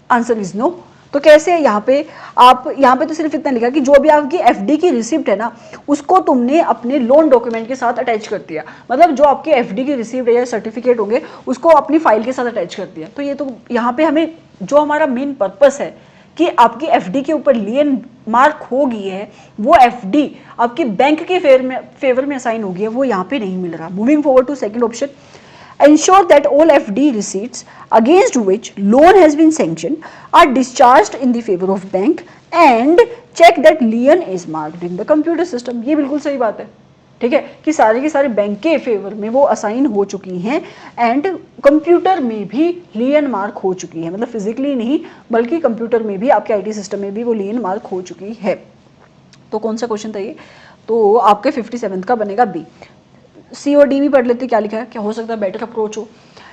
answer is no. तो कैसे है यहाँ पे, आप यहाँ पे तो सिर्फ इतना लिखा कि जो भी आपकी FD की रिसिप्ट है ना उसको तुमने अपने लोन डॉक्यूमेंट के साथ अटैच कर दिया, मतलब जो आपके FD की रिसिप्ट या सर्टिफिकेट होंगे उसको अपनी फाइल के साथ अटैच कर दिया। तो ये तो यहाँ पे हमें जो हमारा मेन पर्पस है कि आपकी FD के ऊपर लियन मार्क हो गई है, वो FD आपकी बैंक के फेवर में असाइन हो गई है, वो यहाँ पे नहीं मिल रहा। Moving forward to second option, ensure that all FD receipts against which loan has been sanctioned are discharged in the favor of bank and check that lien is marked in the computer system। ये बिल्कुल सही बात है। ठीक है, कि सारे के सारे बैंक के फेवर में वो असाइन हो चुकी हैं एंड कंप्यूटर में भी लियन मार्क हो चुकी है, मतलब फिजिकली नहीं बल्कि कंप्यूटर में भी, आपके IT सिस्टम में भी वो लियन मार्क हो चुकी है। तो कौन सा क्वेश्चन था ये, तो आपके 57 का बनेगा B। C और D भी पढ़ लेते, क्या लिखा है, क्या हो सकता है बेटर अप्रोच हो।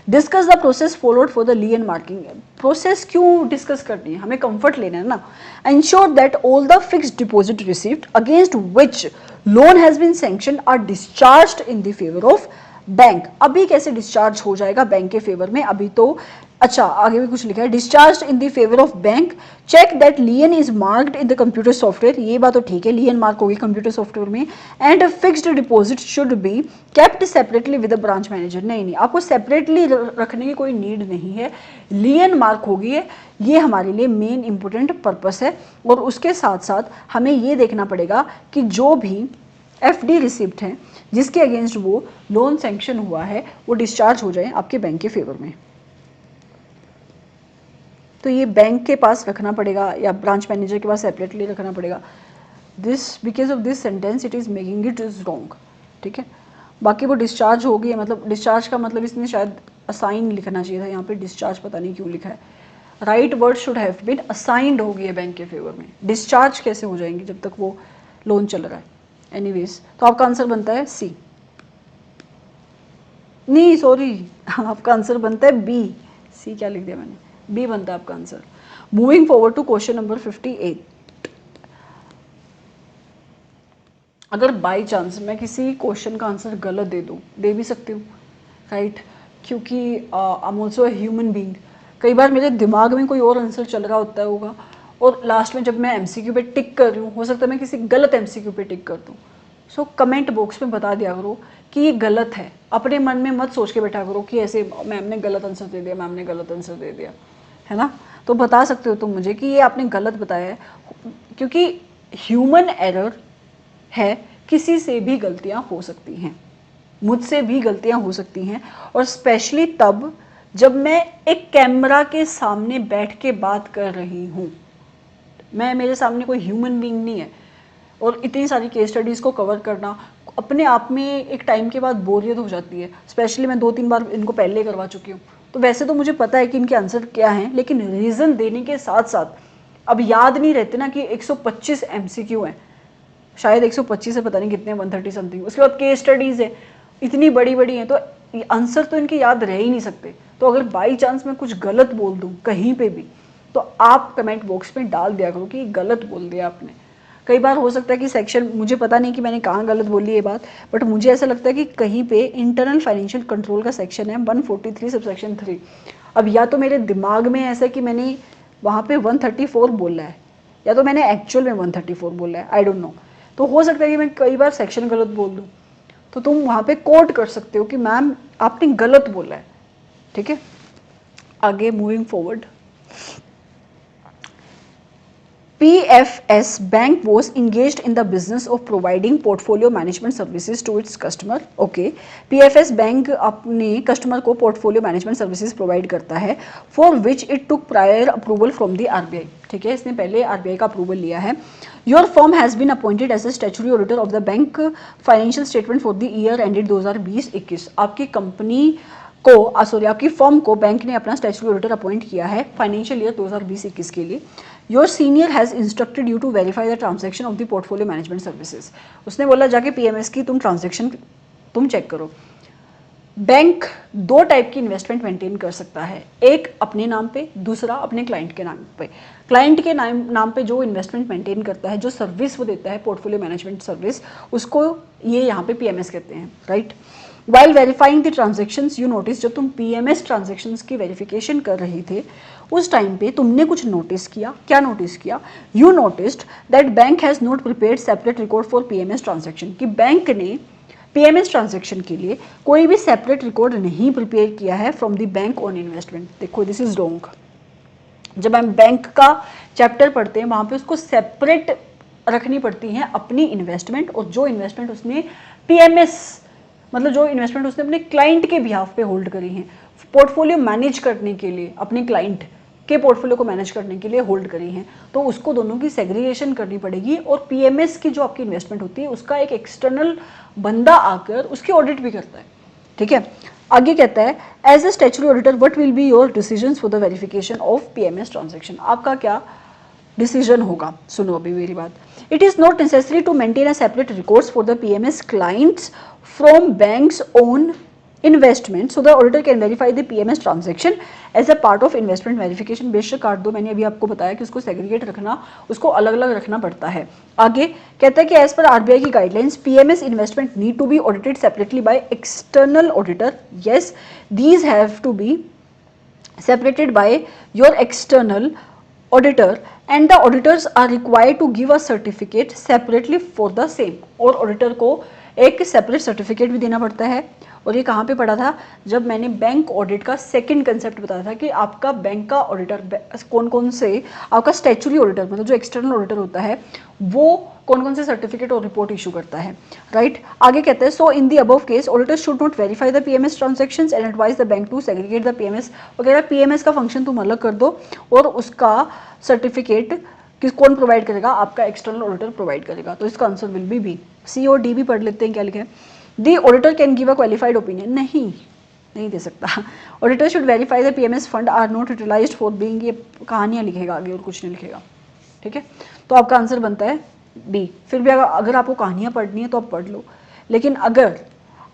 Discuss the process followed for the lien marking. Process क्यों डिस्कस करनी है, हमें कंफर्ट लेना है ना। Ensure that all the fixed deposit received against which loan has been sanction are discharged in the favour of bank. अभी कैसे discharge हो जाएगा बैंक के फेवर में, अभी तो अच्छा आगे भी कुछ लिखा है, discharge in the favour of bank, check that lien is marked in the computer software. ये बात तो ठीक है, लियन मार्क होगी कंप्यूटर सॉफ्टवेयर में। And fixed deposit should be kept separately with the branch manager. नहीं, आपको सेपरेटली रखने की कोई नीड नहीं है, लियन मार्क होगी है, ये हमारे लिए मेन इंपॉर्टेंट पर्पस है। और उसके साथ साथ हमें ये देखना पड़ेगा कि जो भी FD रिसिप्ट है जिसके अगेंस्ट वो लोन सैंक्शन हुआ है वो डिस्चार्ज हो जाए आपके बैंक के फेवर में। तो ये बैंक के पास रखना पड़ेगा या ब्रांच मैनेजर के पास सेपरेटली रखना पड़ेगा। This because of this sentence it is making it is wrong. ठीक है, बाकी वो डिस्चार्ज हो गई है, मतलब डिस्चार्ज का मतलब इसने शायद असाइन लिखना चाहिए था, यहाँ पे डिस्चार्ज पता नहीं क्यों लिखा है। Right word should have been assigned होगी है बैंक के फेवर में। डिस्चार्ज कैसे हो जाएंगी जब तक वो लोन चल रहा है। एनीवेज तो आपका आंसर बनता है सी, नहीं सॉरी आपका आंसर बनता है बी। सी क्या लिख दिया मैंने, बी बनता है आपका answer. Moving forward to question number 58। अगर बाई चांस मैं किसी क्वेश्चन का आंसर गलत दे दूं, दे भी सकती हूँ राइट, क्योंकि I am also a human being. कई बार मेरे दिमाग में कोई और आंसर चल रहा होता होगा और लास्ट में जब मैं एमसीक्यू पे टिक कर रही हूँ, हो सकता है मैं किसी गलत एमसीक्यू पे टिक कर दूँ। सो कमेंट बॉक्स में बता दिया करो कि ये गलत है। अपने मन में मत सोच के बैठा करो कि ऐसे मैम ने गलत आंसर दे दिया, मैम ने गलत आंसर दे दिया, है ना। तो बता सकते हो तुम मुझे कि ये आपने गलत बताया है, क्योंकि ह्यूमन एरर है, किसी से भी गलतियां हो सकती हैं, मुझसे भी गलतियां हो सकती हैं। और स्पेशली तब जब मैं एक कैमरा के सामने बैठ के बात कर रही हूँ, मैं मेरे सामने कोई ह्यूमन बीइंग नहीं है। और इतनी सारी केस स्टडीज़ को कवर करना अपने आप में एक टाइम के बाद बोरियत हो जाती है। स्पेशली मैं 2-3 बार इनको पहले करवा चुकी हूँ, तो वैसे तो मुझे पता है कि इनके आंसर क्या हैं, लेकिन रीज़न देने के साथ साथ अब याद नहीं रहते ना कि 125 एमसीक्यू हैं, शायद 125 है, पता नहीं कितने, 130 समथिंग। उसके बाद केस स्टडीज़ है, इतनी बड़ी बड़ी हैं, तो आंसर तो इनके याद रह ही नहीं सकते। तो अगर बाई चांस मैं कुछ गलत बोल दूँ कहीं पे भी, तो आप कमेंट बॉक्स में डाल दिया करो कि गलत बोल दिया आपने। कई बार हो सकता है कि सेक्शन, मुझे पता नहीं कि मैंने कहाँ गलत बोली ये बात, बट मुझे ऐसा लगता है कि कहीं पे इंटरनल फाइनेंशियल कंट्रोल का सेक्शन है 143 सबसेक्शन 3। अब या तो मेरे दिमाग में ऐसा कि मैंने वहाँ पे 134 बोला है, या तो मैंने एक्चुअल में 134 बोला है, आई डोंट नो। तो हो सकता है कि मैं कई बार सेक्शन गलत बोल दूँ, तो तुम वहाँ पे कोट कर सकते हो कि मैम आपने गलत बोला है, ठीक है। आगे moving forward, PFS Bank was engaged in the business of providing portfolio management services to its customer. Okay, PFS Bank अपने कस्टमर को पोर्टफोलियो मैनेजमेंट सर्विसेज प्रोवाइड करता है, for which it took prior approval from the RBI। ठीक है, इसने पहले RBI का approval लिया है। Your firm has been appointed as a statutory auditor of the bank financial statement for the year ended 2020-21। आपकी कंपनी को सॉरी आपकी फर्म को बैंक ने अपना स्टैट्यूटरी ऑडिटर अपॉइंट किया है फाइनेंशियल ईयर 2020-21 के लिए। Your senior has instructed you to verify the transaction of the portfolio management services. उसने बोला जाके PMS की तुम ट्रांजेक्शन तुम चेक करो। बैंक दो टाइप की इन्वेस्टमेंट मेंटेन कर सकता है, एक अपने नाम पे, दूसरा अपने क्लाइंट के नाम पे। क्लाइंट के नाम पे जो इन्वेस्टमेंट मेंटेन करता है, जो सर्विस वो देता है पोर्टफोलियो मैनेजमेंट सर्विस, उसको ये यहाँ पे PMS कहते हैं, right. While verifying the transactions you notice, जब तुम PMS ट्रांजेक्शन्स की वेरिफिकेशन कर रही थे उस टाइम पे तुमने कुछ नोटिस किया। क्या नोटिस किया? You noticed that bank has not prepared separate record for PMS transaction, कि बैंक ने PMS ट्रांजेक्शन के लिए कोई भी सेपरेट रिकॉर्ड नहीं प्रिपेयर किया है from the bank on investment. देखो दिस इज रॉन्ग। जब हम बैंक का चैप्टर पढ़ते हैं वहाँ पे उसको सेपरेट रखनी पड़ती हैं अपनी इन्वेस्टमेंट, और जो इन्वेस्टमेंट उसने PMS मतलब जो इन्वेस्टमेंट उसने अपने क्लाइंट के बिहाफ पे होल्ड करी हैं, पोर्टफोलियो मैनेज करने के लिए, अपने क्लाइंट के पोर्टफोलियो को मैनेज करने के लिए होल्ड करी हैं, तो उसको दोनों की सेग्रीगेशन करनी पड़ेगी। और PMS की जो आपकी इन्वेस्टमेंट होती है उसका एक एक्सटर्नल बंदा आकर उसकी ऑडिट भी करता है, ठीक है। आगे कहता है as a statutory auditor what will be your decisions for the verification of PMS transaction. आपका क्या डिसीजन होगा? सुनो अभी मेरी बात। It is not necessary to maintain a separate records for the PMS clients from banks own investment, so the auditor can verify the PMS transaction as a part of investment verification. बेशक काट दो, मैंने अभी आपको बताया कि उसको segregate रखना, उसको अलग अलग रखना पड़ता है। आगे कहता है कि एज पर RBI की guidelines PMS investment need to be audited separately by external auditor. Yes, these have to be separated by your external auditor and the auditors are required to give a certificate separately for the same। और auditor को एक separate certificate भी देना पड़ता है। और ये कहाँ पे पढ़ा था? जब मैंने बैंक ऑडिट का सेकंड कंसेप्ट बताया था कि आपका बैंक का ऑडिटर कौन कौन से, आपका स्टैट्यूटरी ऑडिटर मतलब जो एक्सटर्नल ऑडिटर होता है वो कौन कौन से सर्टिफिकेट और रिपोर्ट इशू करता है, राइट। आगे कहते हैं so in the above case auditor should not verify the PMS transactions and advise the bank to segregate the PMS। वगैरह PMS का फंक्शन तुम अलग कर दो और उसका सर्टिफिकेट किस कौन प्रोवाइड करेगा? आपका एक्सटर्नल ऑडिटर प्रोवाइड करेगा। तो इसका answer will be B। C और D भी पढ़ लेते हैं क्या लिखा है। The auditor can give a qualified opinion. नहीं, नहीं दे सकता। Auditor should verify the PMS fund are not utilised for being, ये कहानियां लिखेगा आगे और कुछ नहीं लिखेगा, ठीक है। तो आपका आंसर बनता है बी। फिर भी अगर आपको कहानियां पढ़नी है तो आप पढ़ लो, लेकिन अगर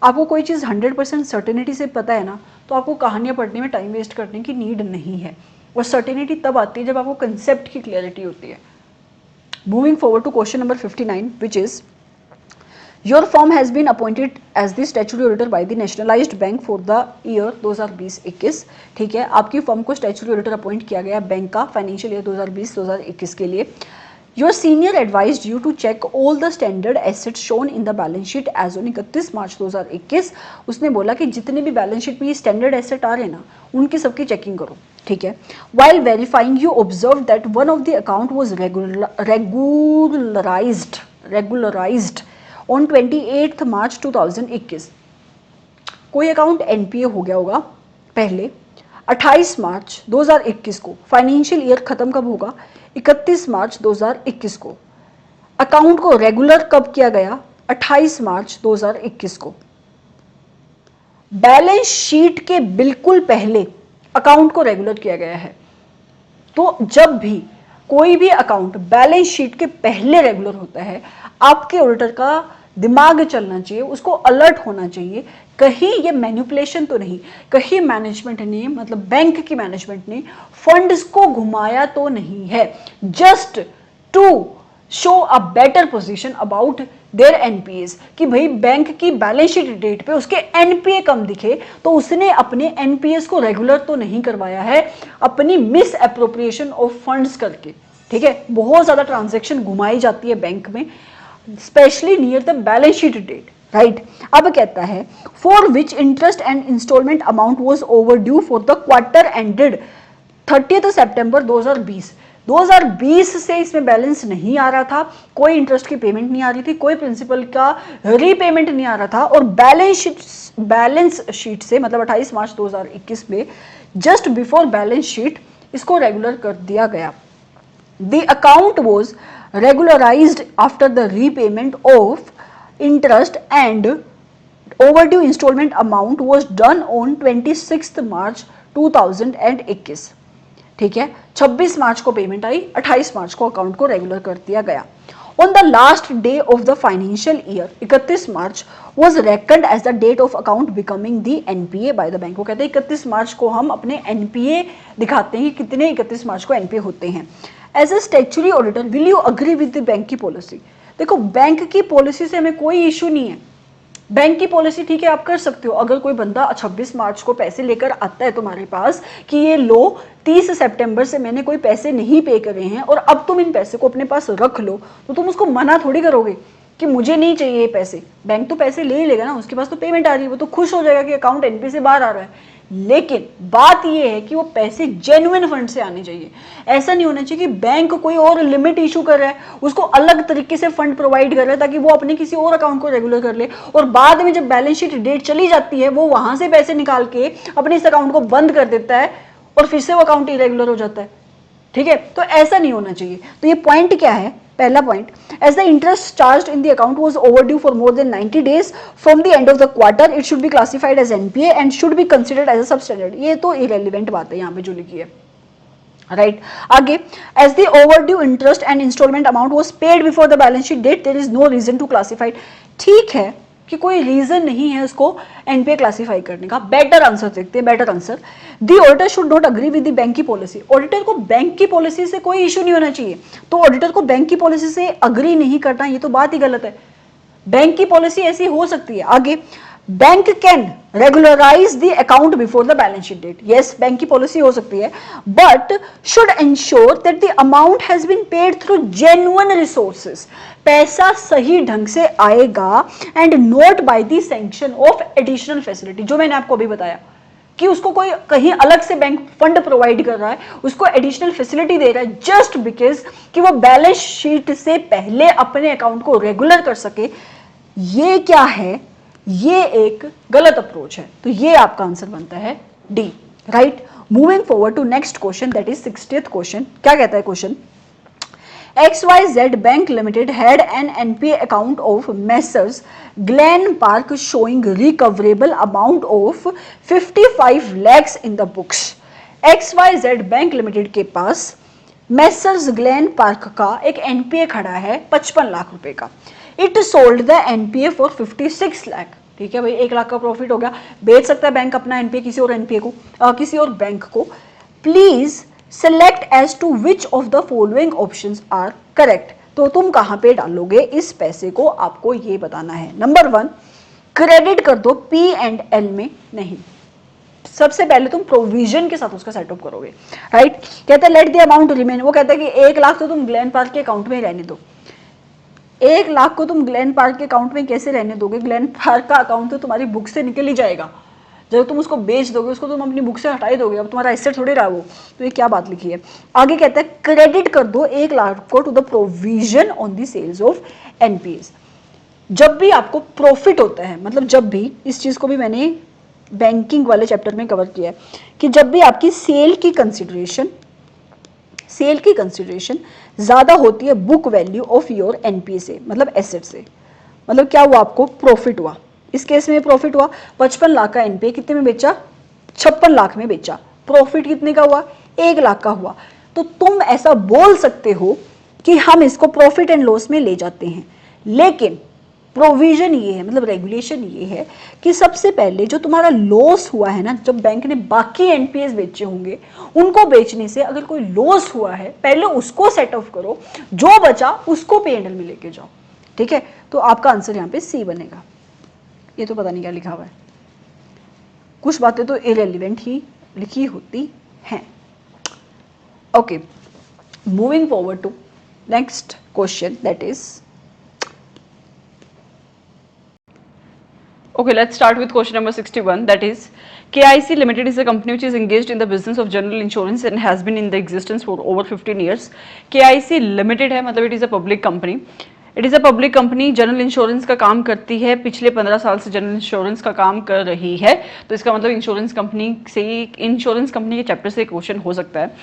आपको कोई चीज़ 100% सर्टेनिटी से पता है ना, तो आपको कहानियां पढ़ने में टाइम वेस्ट करने की नीड नहीं है। और सर्टेनिटी तब आती है जब आपको कंसेप्ट की क्लियरिटी होती है। Moving forward to question number 59 which is your firm has been appointed as the statutory auditor by the nationalised bank for the year 2020-21, ठीक है। आपकी फर्म को स्टैट्यूटरी ऑडिटर अपॉइंट किया गया बैंक का फाइनेंशियल ईयर 2020-2021 के लिए। Your senior advised you to check all the standard assets shown in the balance sheet as on 31 March 2021। उसने बोला कि जितने भी बैलेंस शीट में ये स्टैंडर्ड एसेट आ रहे हैं ना, उनकी सबकी चेकिंग करो, ठीक है। While verifying you observed that one of the account was regularized on 28 मार्च 2021। कोई अकाउंट एनपीए हो गया होगा पहले 28 मार्च 2021 को। फाइनेंशियल ईयर खत्म कब होगा? 31 मार्च 2021 को। अकाउंट को रेगुलर कब किया गया? 28 मार्च 2021 को। बैलेंस शीट के बिल्कुल पहले अकाउंट को रेगुलर किया गया है। तो जब भी कोई भी अकाउंट बैलेंस शीट के पहले रेगुलर होता है, आपके ऑडिटर का दिमाग चलना चाहिए, उसको अलर्ट होना चाहिए, कहीं ये मैनिपुलेशन तो नहीं, कहीं मैनेजमेंट ने, मतलब बैंक की मैनेजमेंट ने फंड्स को घुमाया तो नहीं है, just to show a better position about their NPAs, कि भाई बैंक की बैलेंस शीट डेट पे उसके एनपीए कम दिखे, तो उसने अपने एनपीएस को रेगुलर तो नहीं करवाया है अपनी मिस एप्रोप्रिएशन ऑफ फंड्स करके, ठीक है। बहुत ज्यादा ट्रांजैक्शन घुमाई जाती है बैंक में, specially near the balance sheet date, right. अब कहता है for which interest and instalment amount was overdue for the quarter ended 30 September 2020। 2020 से इसमें बैलेंस नहीं आ रहा था, कोई इंटरेस्ट की पेमेंट नहीं आ रही थी, कोई प्रिंसिपल का रीपेमेंट नहीं आ रहा था, और बैलेंस शीट से मतलब 28 मार्च 2021 में जस्ट बिफोर बैलेंस शीट इसको रेगुलर कर दिया गया। The account was regularized after the repayment of interest and overdue installment amount was done on 26th March 2021, ठीक है। 26 मार्च को पेमेंट आई, 28 मार्च को अकाउंट को रेगुलर कर दिया गया। On the last day of the financial year 31 March was reckoned as the date of account becoming the NPA by the bank। वो कहते हैं 31 मार्च को हम अपने NPA दिखाते हैं, कितने 31 मार्च को NPA होते हैं। As a statutory auditor will you agree with the bank की पॉलिसी? देखो, बैंक की पॉलिसी से हमें कोई इशू नहीं है। बैंक की पॉलिसी ठीक है, आप कर सकते हो। अगर कोई बंदा 26 मार्च को पैसे लेकर आता है तुम्हारे पास कि ये लो 30 सितंबर से मैंने कोई पैसे नहीं पे करे हैं और अब तुम इन पैसे को अपने पास रख लो, तो तुम उसको मना थोड़ी करोगे कि मुझे नहीं चाहिए ये पैसे। बैंक तो पैसे ले ही लेगा ना, उसके पास तो पेमेंट आ रही है, वो तो खुश हो जाएगा कि अकाउंट एनपीए से बाहर आ रहा है। लेकिन बात यह है कि वो पैसे जेन्युइन फंड से आने चाहिए। ऐसा नहीं होना चाहिए कि बैंक कोई और लिमिट इशू कर रहा है, उसको अलग तरीके से फंड प्रोवाइड कर रहा है ताकि वो अपने किसी और अकाउंट को रेगुलर कर ले, और बाद में जब बैलेंस शीट डेट चली जाती है वो वहां से पैसे निकाल के अपने इस अकाउंट को बंद कर देता है और फिर से वो अकाउंट इरेगुलर हो जाता है, ठीक है। तो ऐसा नहीं होना चाहिए। तो ये पॉइंट क्या है? पहला point, as the interest charge in the account was overdue for more than 90 days from the end of the quarter, it should be classified as NPA and should be considered as a substandard. ये तो irrelevant बात है यहाँ पे जो लिखी है, right. आगे, as the overdue interest and instalment amount was paid before the balance sheet date, there is no reason to classified. ठीक है कि कोई रीजन नहीं है उसको एनपीए क्लासिफाई करने का। बेटर आंसर देखते हैं, better answer, the auditor should not agree with the bank की पॉलिसी। ऑडिटर को बैंक की पॉलिसी से कोई इशू नहीं होना चाहिए, तो ऑडिटर को बैंक की पॉलिसी से अग्री नहीं करना, ये तो बात ही गलत है। बैंक की पॉलिसी ऐसी हो सकती है। आगे, bank can regularise the account before the balance sheet date. Yes, bank की पॉलिसी हो सकती है, but should ensure that the amount has been paid through genuine resources. पैसा सही ढंग से आएगा and not by the sanction of additional facility. जो मैंने आपको अभी बताया कि उसको कोई कहीं अलग से बैंक फंड प्रोवाइड कर रहा है, उसको एडिशनल फैसिलिटी दे रहा है जस्ट बिकॉज कि वो बैलेंस शीट से पहले अपने अकाउंट को रेगुलर कर सके। ये क्या है? ये एक गलत अप्रोच है। तो ये आपका आंसर बनता है D, right. Moving forward to next question, that is 60th question. क्या कहता है question? XYZ Bank Limited had an NPA account of Messrs Glen Park showing recoverable amount of 55 lakhs in the books. XYZ Bank Limited के पास Messrs Glen Park का एक NPA खड़ा है 55 लाख रुपए का. It sold the NPA for 56 lakh. ठीक है भाई, 1 लाख का प्रॉफिट हो गया. बेच सकता है बैंक अपना NPA किसी और NPA को, किसी और बैंक को. Please select as to which of the following options are correct. तो तुम कहां पे डालोगे इस पैसे को, आपको ये बताना है. नंबर 1, क्रेडिट कर दो P&L में. नहीं, सबसे पहले तुम प्रोविजन के साथ उसका सेटअप करोगे, राइट. कहते हैं लेट द अमाउंट रिमेन. वो कहता है कि 1 लाख तो तुम ग्लेन पार्क के अकाउंट में ही रहने दो. 1 लाख को तुम ग्लेन पार्क के अकाउंट में कैसे रहने दोगे? ग्लेन पार्क का अकाउंट तो तुम्हारी बुक से निकल ही जाएगा. जब तुम उसको बेच दोगे, उसको तुम अपनी बुक से हटा ही दोगे, अब तुम्हारा एसेट थोड़ी रहा वो. तो ये क्या बात लिखी है. आगे कहता है क्रेडिट कर दो 1 लाख को to the provision on the sales of NPAs. जब भी आपको प्रॉफिट होता है, मतलब जब भी, इस चीज को भी मैंने बैंकिंग वाले चैप्टर में कवर किया है, कि जब भी आपकी सेल की कंसिडरेशन ज्यादा होती है book value of your NPA से, मतलब एसेट से, मतलब क्या हुआ, आपको प्रॉफिट हुआ. इस केस में प्रॉफिट हुआ 55 लाख का एनपीए कितने में बेचा? 56 लाख में बेचा. प्रॉफिट कितने का हुआ? 1 लाख का हुआ. तो तुम ऐसा बोल सकते हो कि हम इसको प्रॉफिट एंड लॉस में ले जाते हैं, लेकिन प्रोविजन ये है, मतलब रेगुलेशन ये है कि सबसे पहले जो तुम्हारा लॉस हुआ है ना, जब बैंक ने बाकी एनपीएस बेचे होंगे, उनको बेचने से अगर कोई लॉस हुआ है, पहले उसको सेट ऑफ करो, जो बचा उसको P&L में लेके जाओ. ठीक है, तो आपका आंसर यहाँ पे सी बनेगा. ये तो पता नहीं क्या लिखा हुआ है, कुछ बातें तो इरेलीवेंट ही लिखी होती हैं. Okay, moving forward to next question, that is Okay, let's start with question number 61. That is, KIC Limited is a company which is engaged in the business of general insurance and has been in the existence for over 15 years. KIC Limited है, मतलब it is a public company. It is a public company, general insurance का काम करती है, पिछले 15 साल से general insurance का काम कर रही है. तो इसका मतलब इंश्योरेंस कंपनी के चैप्टर से क्वेश्चन हो सकता है.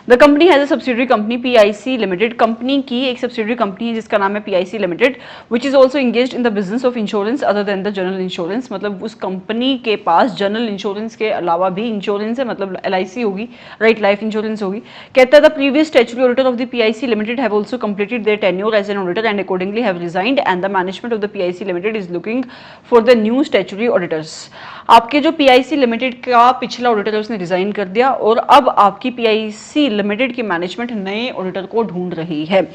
The company has a subsidiary company PIC limited. Company की एक सब्सिडरी कंपनी है जिसका नाम है PIC limited, which is also engaged in the business of insurance other than the general insurance. मतलब उस कंपनी के पास जनरल इंश्योरेंस के अलावा भी इंश्योरेंस है, मतलब LIC होगी, राइट, लाइफ इंश्योरेंस होगी. कहता है the previous statutory auditor of the PIC limited have also completed their tenure as an auditor and accordingly have resigned and the management of the PIC Limited is looking for the new statutory auditors. आपके जो PIC Limited का पिछला auditor है उसने resign कर दिया और अब आपकी PIC Limited की मैनेजमेंट नए ऑडिटर को ढूंढ रही है.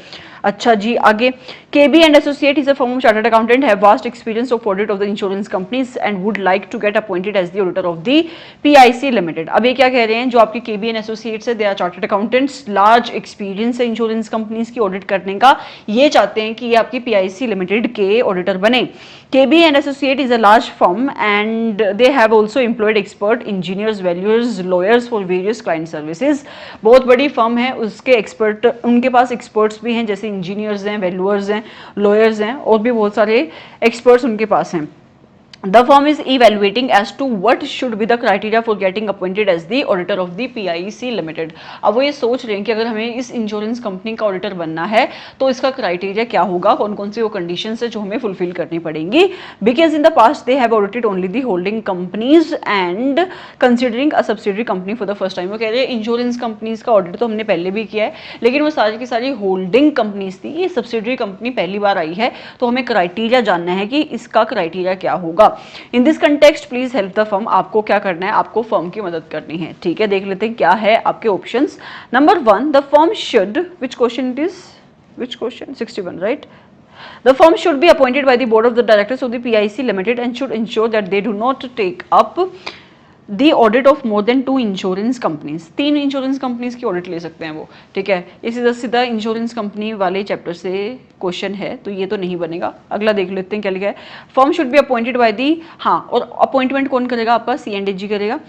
अच्छा जी, आगे KB and Associate is a firm of chartered accountant, have vast experience of audit of the insurance companies and would like to get appointed as the auditor of the PIC Limited. अब ये क्या कह रहे हैं, जो आपके KB and Associates है, they are chartered accountants, large experience है इंश्योरेंस कंपनीज की ऑडिट करने का, ये चाहते हैं कि ये आपकी PIC Limited के ऑडिटर बने. KB and Associate is a large firm and they have also employed expert engineers, valuers, lawyers for various client services. बहुत बड़ी फर्म है, उसके एक्सपर्ट, उनके पास एक्सपर्ट्स भी हैं, जैसे इंजीनियर्स हैं, वैल्यूअर्स हैं, लॉयर्स हैं, और भी बहुत सारे एक्सपर्ट्स उनके पास हैं. The firm is evaluating as to what should be the criteria for getting appointed as the auditor of the PIC Limited. अब वो ये सोच रहे हैं कि अगर हमें इस इंश्योरेंस कंपनी का ऑडिटर बनना है तो इसका क्राइटेरिया क्या होगा, कौन कौन सी वो कंडीशंस है जो हमें फुलफिल करनी पड़ेंगी. Because in the past they have audited only the holding companies and considering a subsidiary company for the first time. वो कह रहे हैं इंश्योरेंस कंपनीज का ऑडिट तो हमने पहले भी किया है, लेकिन वो सारी की सारी होल्डिंग कंपनीज थी, ये सब्सिडरी कंपनी पहली बार आई है, तो हमें क्राइटेरिया जानना है कि इसका क्राइटेरिया क्या होगा. In this context please help the firm. आपको क्या करना है, आपको फर्म की मदद करनी है. ठीक है, देख लेते हैं क्या है आपके options. Number 1, the firm should, which question it is, which question, 61, right. The firm should be appointed by the board of the directors of the PIC Limited and should ensure that they do not take up the audit of more than 2 insurance companies. 3 insurance companies की audit ले सकते हैं वो. ठीक है, ये सीधा सीधा इंश्योरेंस कंपनी वाले चैप्टर से क्वेश्चन है, तो ये तो नहीं बनेगा. अगला देख लेते हैं क्या लिखा है. Firm should be appointed by the, हाँ, और अपॉइंटमेंट कौन करेगा, आपका C&AG करेगा,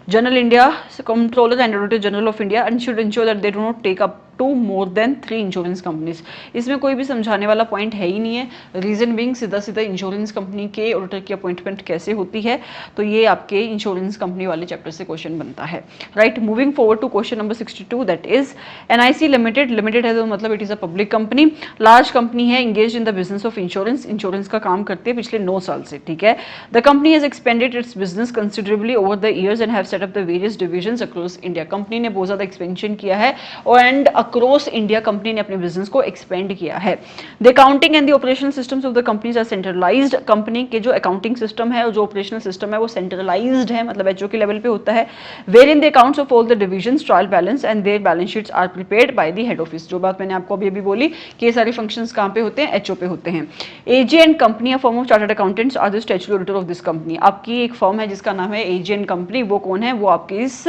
general India controller and auditor general of India, and should ensure that they do not take up to more than 3 insurance companies. इसमें कोई भी समझाने वाला पॉइंट है ही नहीं है। रीजन बीइंग सीधा सीधा इंश्योरेंस कंपनी के ऑडिटर की अपॉइंटमेंट कैसे होती है, तो ये आपके इंश्योरेंस कंपनी वाले चैप्टर से क्वेश्चन बनता है। Right, moving forward to question number 62, that is NIC limited. Limited है तो मतलब it is a public company, large company है, engage in the business of insurance, insurance का काम करती है पिछले 9 साल से। ठीक है, the company has expanded it's business considerably over the years and have set up the various divisions across India. Company ने बहुत ज्यादा एक्सपेंशन किया है और एंड अक्रॉस इंडिया कंपनी ने अपने बिजनेस को एक्सपेंड किया है। The accounting and the operational systems of the companies are centralised. Company के जो अकाउंटिंग सिस्टम है और जो ऑपरेशनल सिस्टम है वो सेंट्रलाइज्ड है, मतलब एचओ के लेवल पे होता है। Where in the accounts of all the divisions, trial balance and their balance sheets are prepared by the head office. जो बात मैंने आपको अभी अभी बोली कि ये सारे फंक्शंस कहाँ पे होते हैं, एचओ पे होते हैं। AJ and company, a firm of chartered accountants are the statutory auditor of this company. आपकी एक फर्म है जिसका नाम है एजे एंड कंपनी, वो कौन है, वो आपकी इस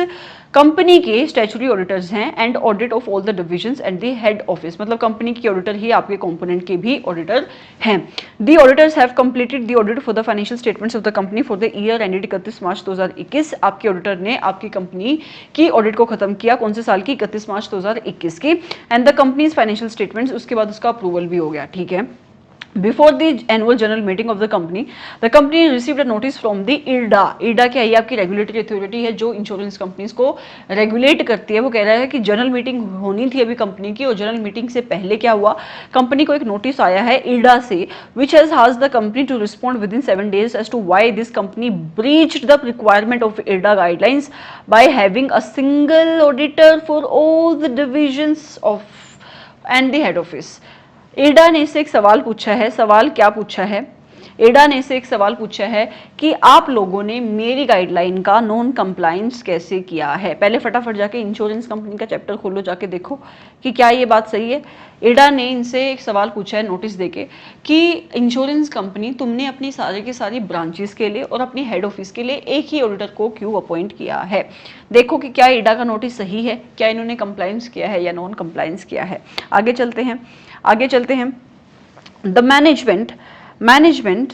कंपनी के स्टैट्यूटरी ऑडिटर्स हैं and audit of all the divisions and the head office, मतलब कंपनी के ऑडिटर ही आपके कंपोनेंट के भी ऑडिटर हैं। The auditors have completed the audit for the financial statements of the company for the year ended 31 March 2021। आपके auditor ने आपकी company की ऑडिट को खत्म किया, कौन से साल की, 31 मार्च 2021 की। And the companies financial statements, उसके बाद उसका अप्रूवल भी हो गया। ठीक है, Before the annual general meeting of the company received a notice from the IRDA। IRDA क्या है, आपकी रेगुलेटरी अथॉरिटी है जो इंश्योरेंस कंपनीज को रेगुलेट करती है। वो कह रहा है कि जनरल मीटिंग होनी थी अभी कंपनी की, और जनरल मीटिंग से पहले क्या हुआ, कंपनी को एक नोटिस आया है IRDA से, which has asked the company to respond within 7 days as to why this company breached the requirement of IRDA guidelines by having a single auditor for all the divisions of and the head office। एडा ने इससे एक सवाल पूछा है। सवाल क्या पूछा है, एडा ने इससे एक सवाल पूछा है कि आप लोगों ने मेरी गाइडलाइन का नॉन कंप्लायंस कैसे किया है। पहले फटाफट जाके इंश्योरेंस कंपनी का चैप्टर खोलो, जाके देखो कि क्या ये बात सही है। एडा ने इनसे एक सवाल पूछा है नोटिस देके कि इंश्योरेंस कंपनी, तुमने अपनी सारे की सारी ब्रांचेस के लिए और अपनी हेड ऑफिस के लिए एक ही ऑडिटर को क्यों अपॉइंट किया है। देखो कि क्या एडा का नोटिस सही है, क्या इन्होंने कंप्लायंस किया है या नॉन कंप्लायंस किया है। आगे चलते हैं। The management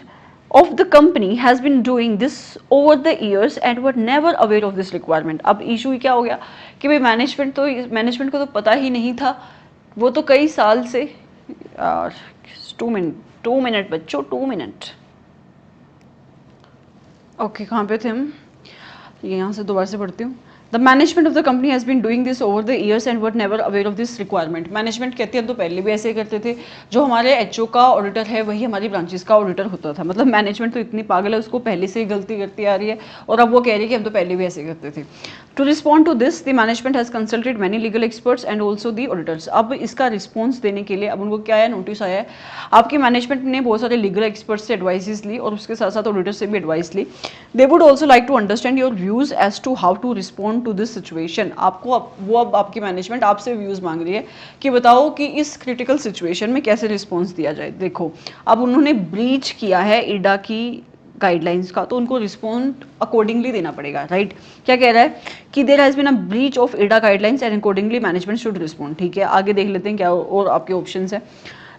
of the company has been doing this over the years and were never aware of this requirement। अब इशू क्या हो गया कि भाई मैनेजमेंट को तो पता ही नहीं था, वो तो कई साल से 2 मिनट बच्चों, 2 मिनट। ओके, कहाँ पे थे हम, यहाँ से दोबारा से पढ़ती हूँ। The management of the company has been doing this over the years and were never aware of this requirement। Management कहती है हम तो पहले भी ऐसे ही करते थे, जो हमारे एचओ का ऑडिटर है वही हमारी ब्रांचेस का ऑडिटर होता था। मतलब मैनेजमेंट तो इतनी पागल है, उसको पहले से ही गलती करती आ रही है और अब वो कह रही है कि हम तो पहले भी ऐसे करते थे। To respond to this the management has consulted many legal experts and also the auditors. अब इसका रिस्पॉन्स देने के लिए अब उनको क्या है, नोटिस आया है। आपकी मैनेजमेंट ने बहुत सारे लीगल एक्सपर्ट्स से एडवाइस ली और उसके साथ साथ ऑडिटर से भी एडवाइस ली। They would also like to understand your views as to how to respond to this situation. आपको अब आपकी मैनेजमेंट आपसे व्यूज मांग रही है कि बताओ कि इस क्रिटिकल सिचुएशन में कैसे रिस्पॉन्स दिया जाए। देखो, अब उन्होंने ब्रीच किया है IRDA की गाइडलाइंस का, तो उनको रिस्पॉन्ड अकॉर्डिंगली देना पड़ेगा। राइट, क्या कह रहा है कि there has been a breach of IRDA guidelines and accordingly management should respond. ठीक है, आगे देख लेते हैं क्या और आपके ऑप्शंस है।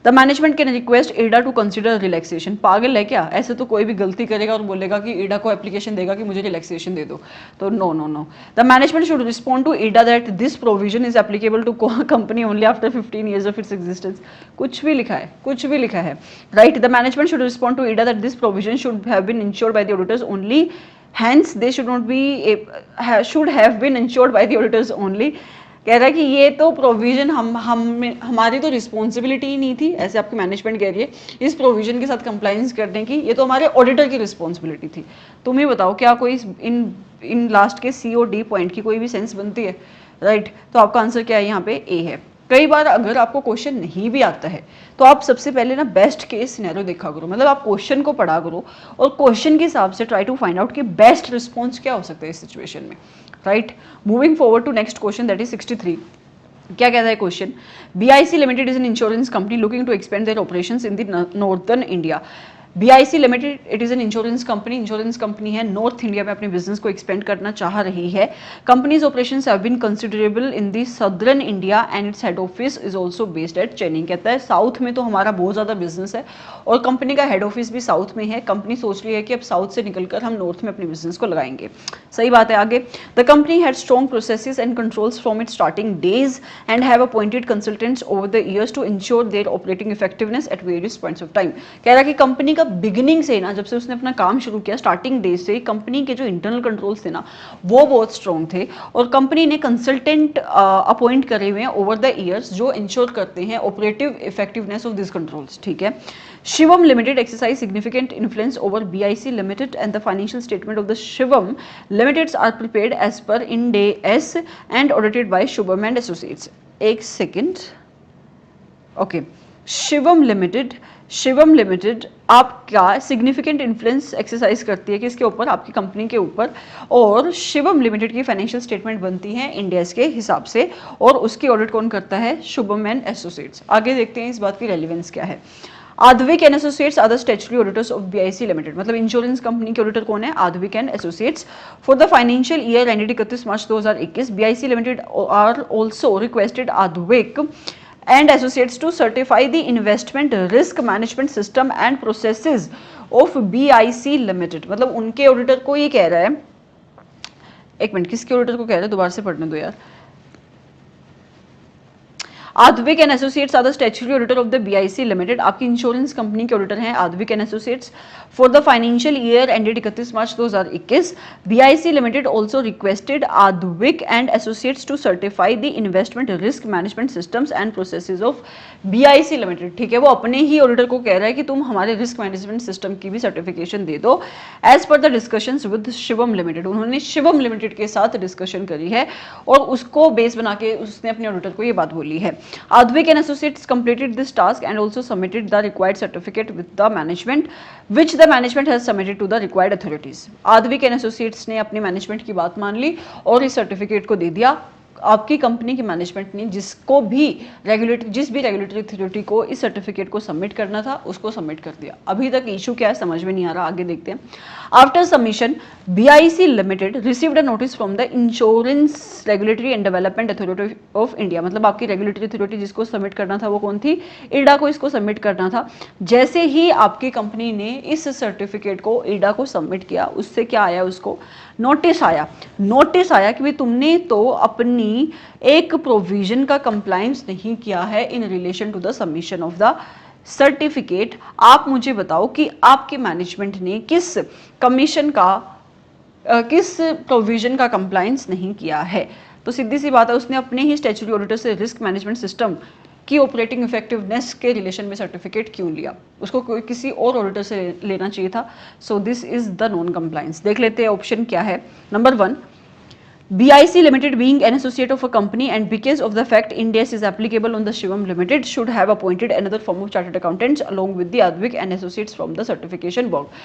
The management can request IRDA to consider relaxation. पागल है क्या, ऐसे तो कोई भी गलती करेगा और बोलेगा कि IRDA को एप्लीकेशन देगा कि मुझे रिलैक्सेशन दे दो, तो no. The management should respond to IRDA that this provision is applicable to company only after 15 years of its existence. कुछ भी लिखा है। Right, the management should respond to IRDA that this provision should have been ensured by the auditors only, hence they should have been insured by the auditors only। कह रहा है कि ये तो प्रोविजन हमारी तो रिस्पॉन्सिबिलिटी ही नहीं थी, ऐसे आपकी मैनेजमेंट कह रही है, इस प्रोविजन के साथ कंप्लायंस करने की, ये तो हमारे ऑडिटर की रिस्पॉन्सिबिलिटी थी। तुम ही बताओ क्या कोई इन लास्ट के C और D पॉइंट की कोई भी सेंस बनती है। राइट, तो आपका आंसर क्या है, यहाँ पे A है। कई बार अगर आपको क्वेश्चन नहीं भी आता है तो आप सबसे पहले ना बेस्ट केस सिनेरियो देखा करो, मतलब आप क्वेश्चन को पढ़ा करो और क्वेश्चन के हिसाब से ट्राई टू फाइंड आउट कि बेस्ट रिस्पॉन्स क्या हो सकता है इस सिचुएशन में। Right, moving forward to next question that is 63। क्या कहता है question, BIC limited is an insurance company looking to expand their operations in the northern India. BIC limited it is an insurance company है, north India में अपने business को expand करना चाह रही है। Companies operations have been considerable in the southern India and its head office is also based eight Chennai. कहता है साउथ में तो हमारा बहुत ज्यादा बिजनेस है और कंपनी का हेड ऑफिस भी साउथ में है। कंपनी सोच रही है कि अब साउथ से निकलकर हम नॉर्थ में अपने बिजनेस को लगाएंगे। सही बात है। आगे, the company had strong processes and controls from its starting days and have appointed consultants over the years to ensure their operating effectiveness at various points of time. कह रहा है कि कंपनी का बिगिनिंग से ना, जब से उसने अपना काम शुरू किया, स्टार्टिंग डेज से कंपनी के जो इंटरनल कंट्रोल्स थे ना वो बहुत स्ट्रॉन्ग थे और कंपनी ने कंसल्टेंट अपॉइंट करे हुए हैं ओवर द ईयर्स जो इंश्योर करते हैं operative effectiveness of this controls. ठीक है। Shivam Limited exercise significant influence over BIC Limited and the financial statement of the Shivam Limiteds are prepared as per Ind AS and audited by Shubham and Associates. एक second. Okay, Shivam limited आपका significant influence exercise करती है किसके ऊपर? आपकी company के ऊपर। और शिवम लिमिटेड की फाइनेंशियल स्टेटमेंट बनती है इंडिया के हिसाब से और उसकी ऑडिट कौन करता है? Shubham and associates. आगे देखते हैं इस बात की रेलिवेंस क्या है। Aadhvik and associates are the statutory auditors of BIC limited. मतलब इंश्योरेंस कंपनी के ऑडिटर कौन है? Aadhvik and associates. For the financial year ended 31 March 2021 BIC limited are also requested Aadhvik and associates to certify the investment risk management system and processes of BIC limited। मतलब उनके auditor को ये कह रहा है, एक मिनट, किसके ऑडिटर को कह रहा है? दोबारा से पढ़ने दो यार। Aadhvik and associates are the statutory auditor of the BIC limited. आपकी इंश्योरेंस कंपनी के ऑडिटर हैं Aadhvik and associates. For the financial year ended 31 March 2021 BIC limited also requested Aadhvik and associates to certify the investment risk management systems and processes of BIC limited. ठीक है, वो अपने ही auditor को कह रहा है कि तुम हमारे रिस्क मैनेजमेंट सिस्टम की भी सर्टिफिकेशन दे दो as per the discussions with Shivam limited. उन्होंने शिवम लिमिटेड के साथ डिस्कशन करी है और उसको बेस बना के उसने अपने ऑडिटर को ये बात बोली है। Advik and Associates completed this task and also submitted the required certificate with the management, which the management has submitted to the required authorities. Advik and Associates ने अपनी मैनेजमेंट की बात मान ली और इस सर्टिफिकेट को दे दिया। आपकी कंपनी की मैनेजमेंट ने जिस भी रेगुलेटरी अथॉरिटी को इस सर्टिफिकेट को सबमिट करना था उसको सबमिट कर दिया। अभी तक इशू क्या है समझ में नहीं आ रहा, आगे देखते हैं। After submission BIC limited received a notice from the insurance regulatory and development authority of India. मतलब आपकी रेगुलेटरी अथॉरिटी जिसको सबमिट करना था वो कौन थी? IRDA को इसको सबमिट करना था। जैसे ही आपकी कंपनी ने इस सर्टिफिकेट को IRDA को सबमिट किया, उससे क्या आया? उसको नोटिस आया कि भाई तुमने तो अपनी एक प्रोविजन का कंप्लायंस नहीं किया है in relation to the submission of the certificate. आप मुझे बताओ कि आपके मैनेजमेंट ने किस प्रोविजन का कंप्लायंस नहीं किया है? तो सीधी सी बात है, उसने अपने ही स्टैट्यूटरी ऑडिटर से रिस्क मैनेजमेंट सिस्टम की ऑपरेटिंग इफेक्टिवनेस के रिलेशन में सर्टिफिकेट क्यों लिया? उसको किसी और ऑडिटर से लेना चाहिए था। So this is the non compliance. देख लेते हैं ऑप्शन क्या है। Number 1, BIC Limited being an associate of a company and because of the fact Ind AS is applicable on the Shivam Limited should have appointed another firm of chartered accountants along with the Advik and associates from the certification board।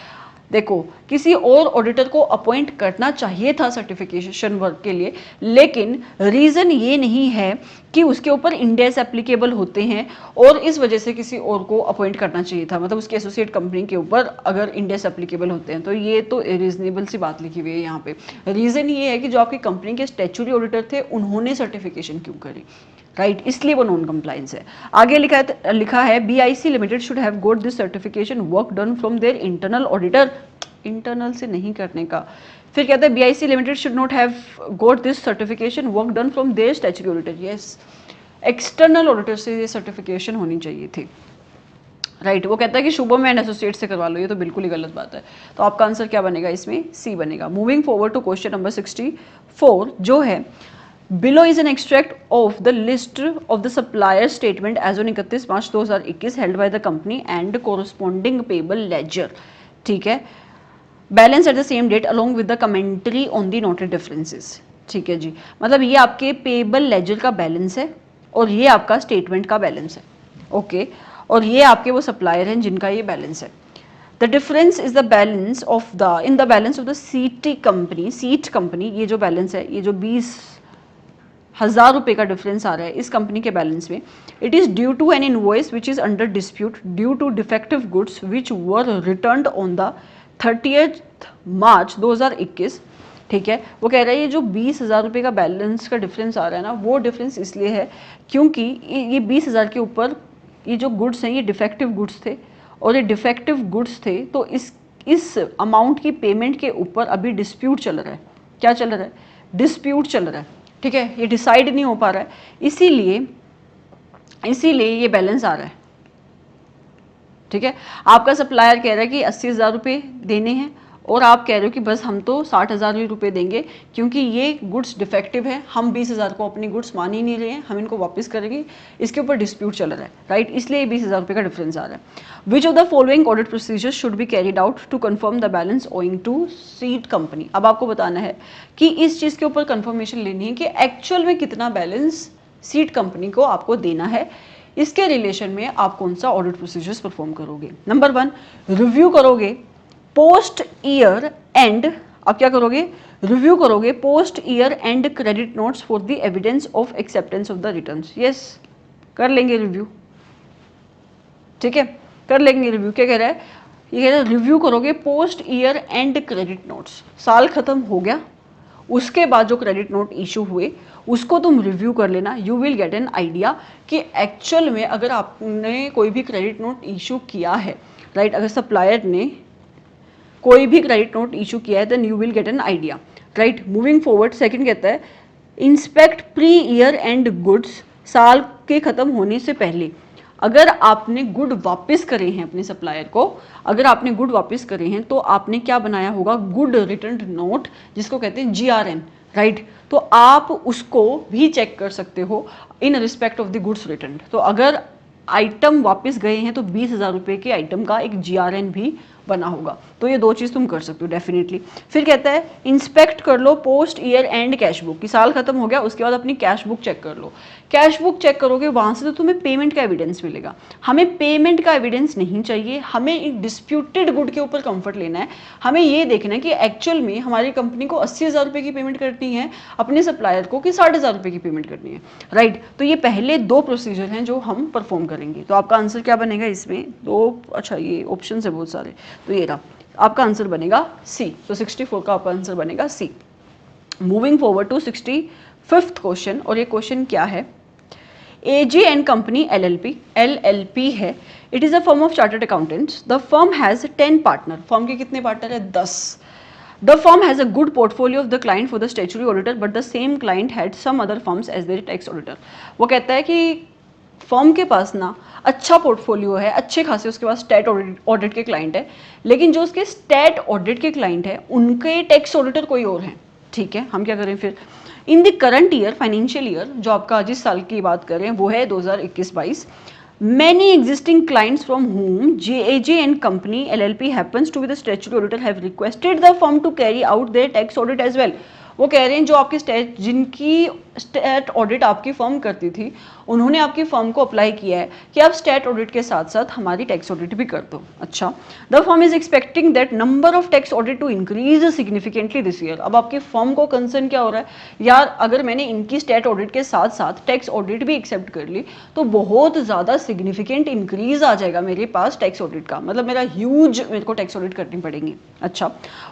देखो, किसी और auditor को appoint करना चाहिए था certification work के लिए, लेकिन रीजन ये नहीं है कि उसके ऊपर इंड एस एप्लीकेबल होते हैं और इस वजह से किसी और को अपॉइंट करना चाहिए था। मतलब उसकी एसोसिएट कंपनी के ऊपर अगर इंड एस एप्लीकेबल होते हैं तो ये तो रीजनेबल सी बात लिखी हुई है यहाँ पे। रीजन ये है कि जो आपकी कंपनी के स्टैट्यूटरी ऑडिटर थे उन्होंने सर्टिफिकेशन क्यों करी, राइट, इसलिए वो नॉन कंप्लायंस है। आगे लिखा है BIC limited should have got this certification work done from their internal auditor. Internal से नहीं करने का। फिर कहता है BIC limited should not have got this certification work done from their statutory auditor. Yes, external auditor से ये certification होनी चाहिए थी, राइट। वो कहता है कि शुभम एंड एसोसिएट से करवा लो, ये तो बिल्कुल ही गलत बात है। तो आपका आंसर क्या बनेगा इसमें? C बनेगा। Moving forward to question number 64 जो है, Below is an extract of the list of the supplier statement as on 31 March 2021 held by the company and corresponding payable ledger। ठीक है, balance at the same date along with the commentary on the noted differences। ठीक है जी, मतलब ये आपके payable laser का balance है और ये आपका स्टेटमेंट का बैलेंस है, ओके। और ये आपके वो सप्लायर हैं जिनका ये बैलेंस है। The difference is the balance of the in the balance of the seat company. ये जो बैलेंस है, ये जो 20 ₹1000 का डिफरेंस आ रहा है इस कंपनी के बैलेंस में, it is due to an invoice which is under dispute due to defective goods which were returned on the 30 March 2021। ठीक है, वो कह रहा है ये जो ₹20,000 का बैलेंस का डिफरेंस आ रहा है ना, वो डिफरेंस इसलिए है क्योंकि ये 20,000 के ऊपर ये जो गुड्स हैं ये डिफेक्टिव गुड्स थे, और ये डिफेक्टिव गुड्स थे तो इस अमाउंट की पेमेंट के ऊपर अभी डिस्प्यूट चल रहा है। क्या चल रहा है? डिस्प्यूट चल रहा है। ठीक है, ये डिसाइड नहीं हो पा रहा है, इसीलिए ये बैलेंस आ रहा है। ठीक है, आपका सप्लायर कह रहा है कि ₹80,000 देने हैं और आप कह रहे हो कि बस हम तो ₹60,000 देंगे क्योंकि ये गुड्स डिफेक्टिव है, हम 20,000 को अपनी गुड्स मान ही नहीं रहे हैं, हम इनको वापस करेंगे, इसके ऊपर डिस्प्यूट चल रहा है, राइट, इसलिए ₹20,000 का डिफरेंस आ रहा है। Which of the following audit procedures should be carried out to confirm the balance owing to said company. अब आपको बताना है कि इस चीज़ के ऊपर कंफर्मेशन लेनी है कि एक्चुअल में कितना बैलेंस सीड कंपनी को आपको देना है, इसके रिलेशन में आप कौन सा ऑडिट प्रोसीजर्स परफॉर्म करोगे। नंबर 1, रिव्यू करोगे पोस्ट ईयर एंड, अब क्या करोगे? रिव्यू करोगे post year and credit notes for the evidence of acceptance of the returns. Yes, कर लेंगे रिव्यू। ठीक है, कर लेंगे रिव्यू। क्या कह रहा है? ये कह रहा है रिव्यू करोगे post year and credit notes. साल खत्म हो गया, उसके बाद जो क्रेडिट नोट इशू हुए उसको तुम रिव्यू कर लेना। You will get an idea कि एक्चुअल में अगर आपने कोई भी क्रेडिट नोट इशू किया है, राइट, अगर सप्लायर ने कोई भी क्रेडिट नोट इशू किया है, then you will get an idea, right. Moving forward, second कहता है inspect pre year end goods. साल के खत्म होने से पहले अगर आपने गुड वापस करे हैं अपने सप्लायर को, अगर आपने गुड वापस करे हैं तो आपने क्या बनाया होगा? गुड रिटर्न नोट, जिसको कहते हैं GRN, राइट। तो आप उसको भी चेक कर सकते हो इन respect of the goods return. तो अगर आइटम वापस गए हैं तो ₹20,000 के आइटम का एक GRN भी बना होगा। तो ये दो चीज़ तुम कर सकते हो डेफिनेटली। फिर कहता है इंस्पेक्ट कर लो post year end cash book, कि साल खत्म हो गया उसके बाद अपनी कैश बुक चेक कर लो। कैश बुक चेक करोगे वहाँ से तो तुम्हें पेमेंट का एविडेंस मिलेगा। हमें पेमेंट का एविडेंस नहीं चाहिए, हमें एक डिस्प्यूटेड गुड के ऊपर कंफर्ट लेना है। हमें ये देखना है कि एक्चुअल में हमारी कंपनी को ₹80,000 की पेमेंट करनी है अपने सप्लायर को कि ₹60,000 की पेमेंट करनी है, राइट। तो ये पहले दो प्रोसीजर हैं जो हम परफॉर्म करेंगे। तो आपका आंसर क्या बनेगा इसमें? दो, अच्छा ये ऑप्शन है बहुत सारे, तो ये रहा आपका आंसर बनेगा सी। तो 64 का आपका आंसर बनेगा C. Moving forward to 65th question, और ये क्वेश्चन क्या है? AJ एंड कंपनी LLP है। It is a firm of chartered accountants. The firm has 10 partner. Firm के कितने पार्टनर है? 10। The firm has a good portfolio of the client for the statutory auditor, but the same client had some other firms as their tax auditor. वो कहता है कि firm के पास ना अच्छा पोर्टफोलियो है, अच्छे खासे उसके पास स्टैट ऑडिट के क्लाइंट है, लेकिन जो उसके स्टैट ऑडिट के क्लाइंट है उनके टैक्स ऑडिटर कोई और हैं। ठीक है, हम क्या करें फिर? In the current year, financial year जो आपका जिस साल की बात करें वो है 2021-22, many existing clients from whom AJ and company LLP happens to be the statutory auditor have requested the firm to carry out their tax audit as well। वो कह रहे हैं जो आपके स्टैट, जिनकी स्टैट ऑडिट आपकी फर्म करती थी, उन्होंने आपकी फर्म को अप्लाई किया है कि आप स्टैट ऑडिट के साथ साथ हमारी टैक्स ऑडिट भी कर दो। अच्छा, the firm is expecting that number of tax audit to increase significantly this year. अब आपकी फर्म को कंसर्न क्या हो रहा है? यार अगर मैंने इनकी स्टैट ऑडिट के साथ साथ टैक्स ऑडिट भी एक्सेप्ट कर ली तो बहुत ज़्यादा सिग्निफिकेंट इंक्रीज आ जाएगा मेरे पास टैक्स ऑडिट का, मतलब मेरा ह्यूज मेरे को टैक्स ऑडिट करनी पड़ेगी। अच्छा,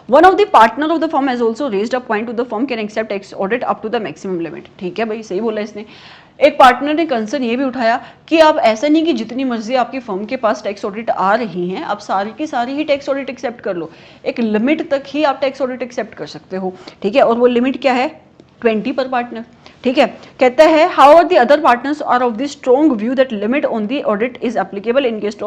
one of the partner of the firm has also raised a point to the firm can accept tax audit up to the maximum limit. ठीक है भाई, सही बोला इसने। एक पार्टनर ने कंसर्न ये भी उठाया कि आप ऐसा नहीं कि जितनी मर्जी आपकी फर्म के पास टैक्स ऑडिट आ रही हैं आप सारी की सारी ही टैक्स ऑडिट एक्सेप्ट कर लो, एक लिमिट तक ही आप टैक्स ऑडिट एक्सेप्ट कर सकते हो। ठीक है, और वो लिमिट क्या है? 20 पर पार्टनर। ठीक है, कहता है how are the other partners are of the strong view that limit on the audit is applicable in case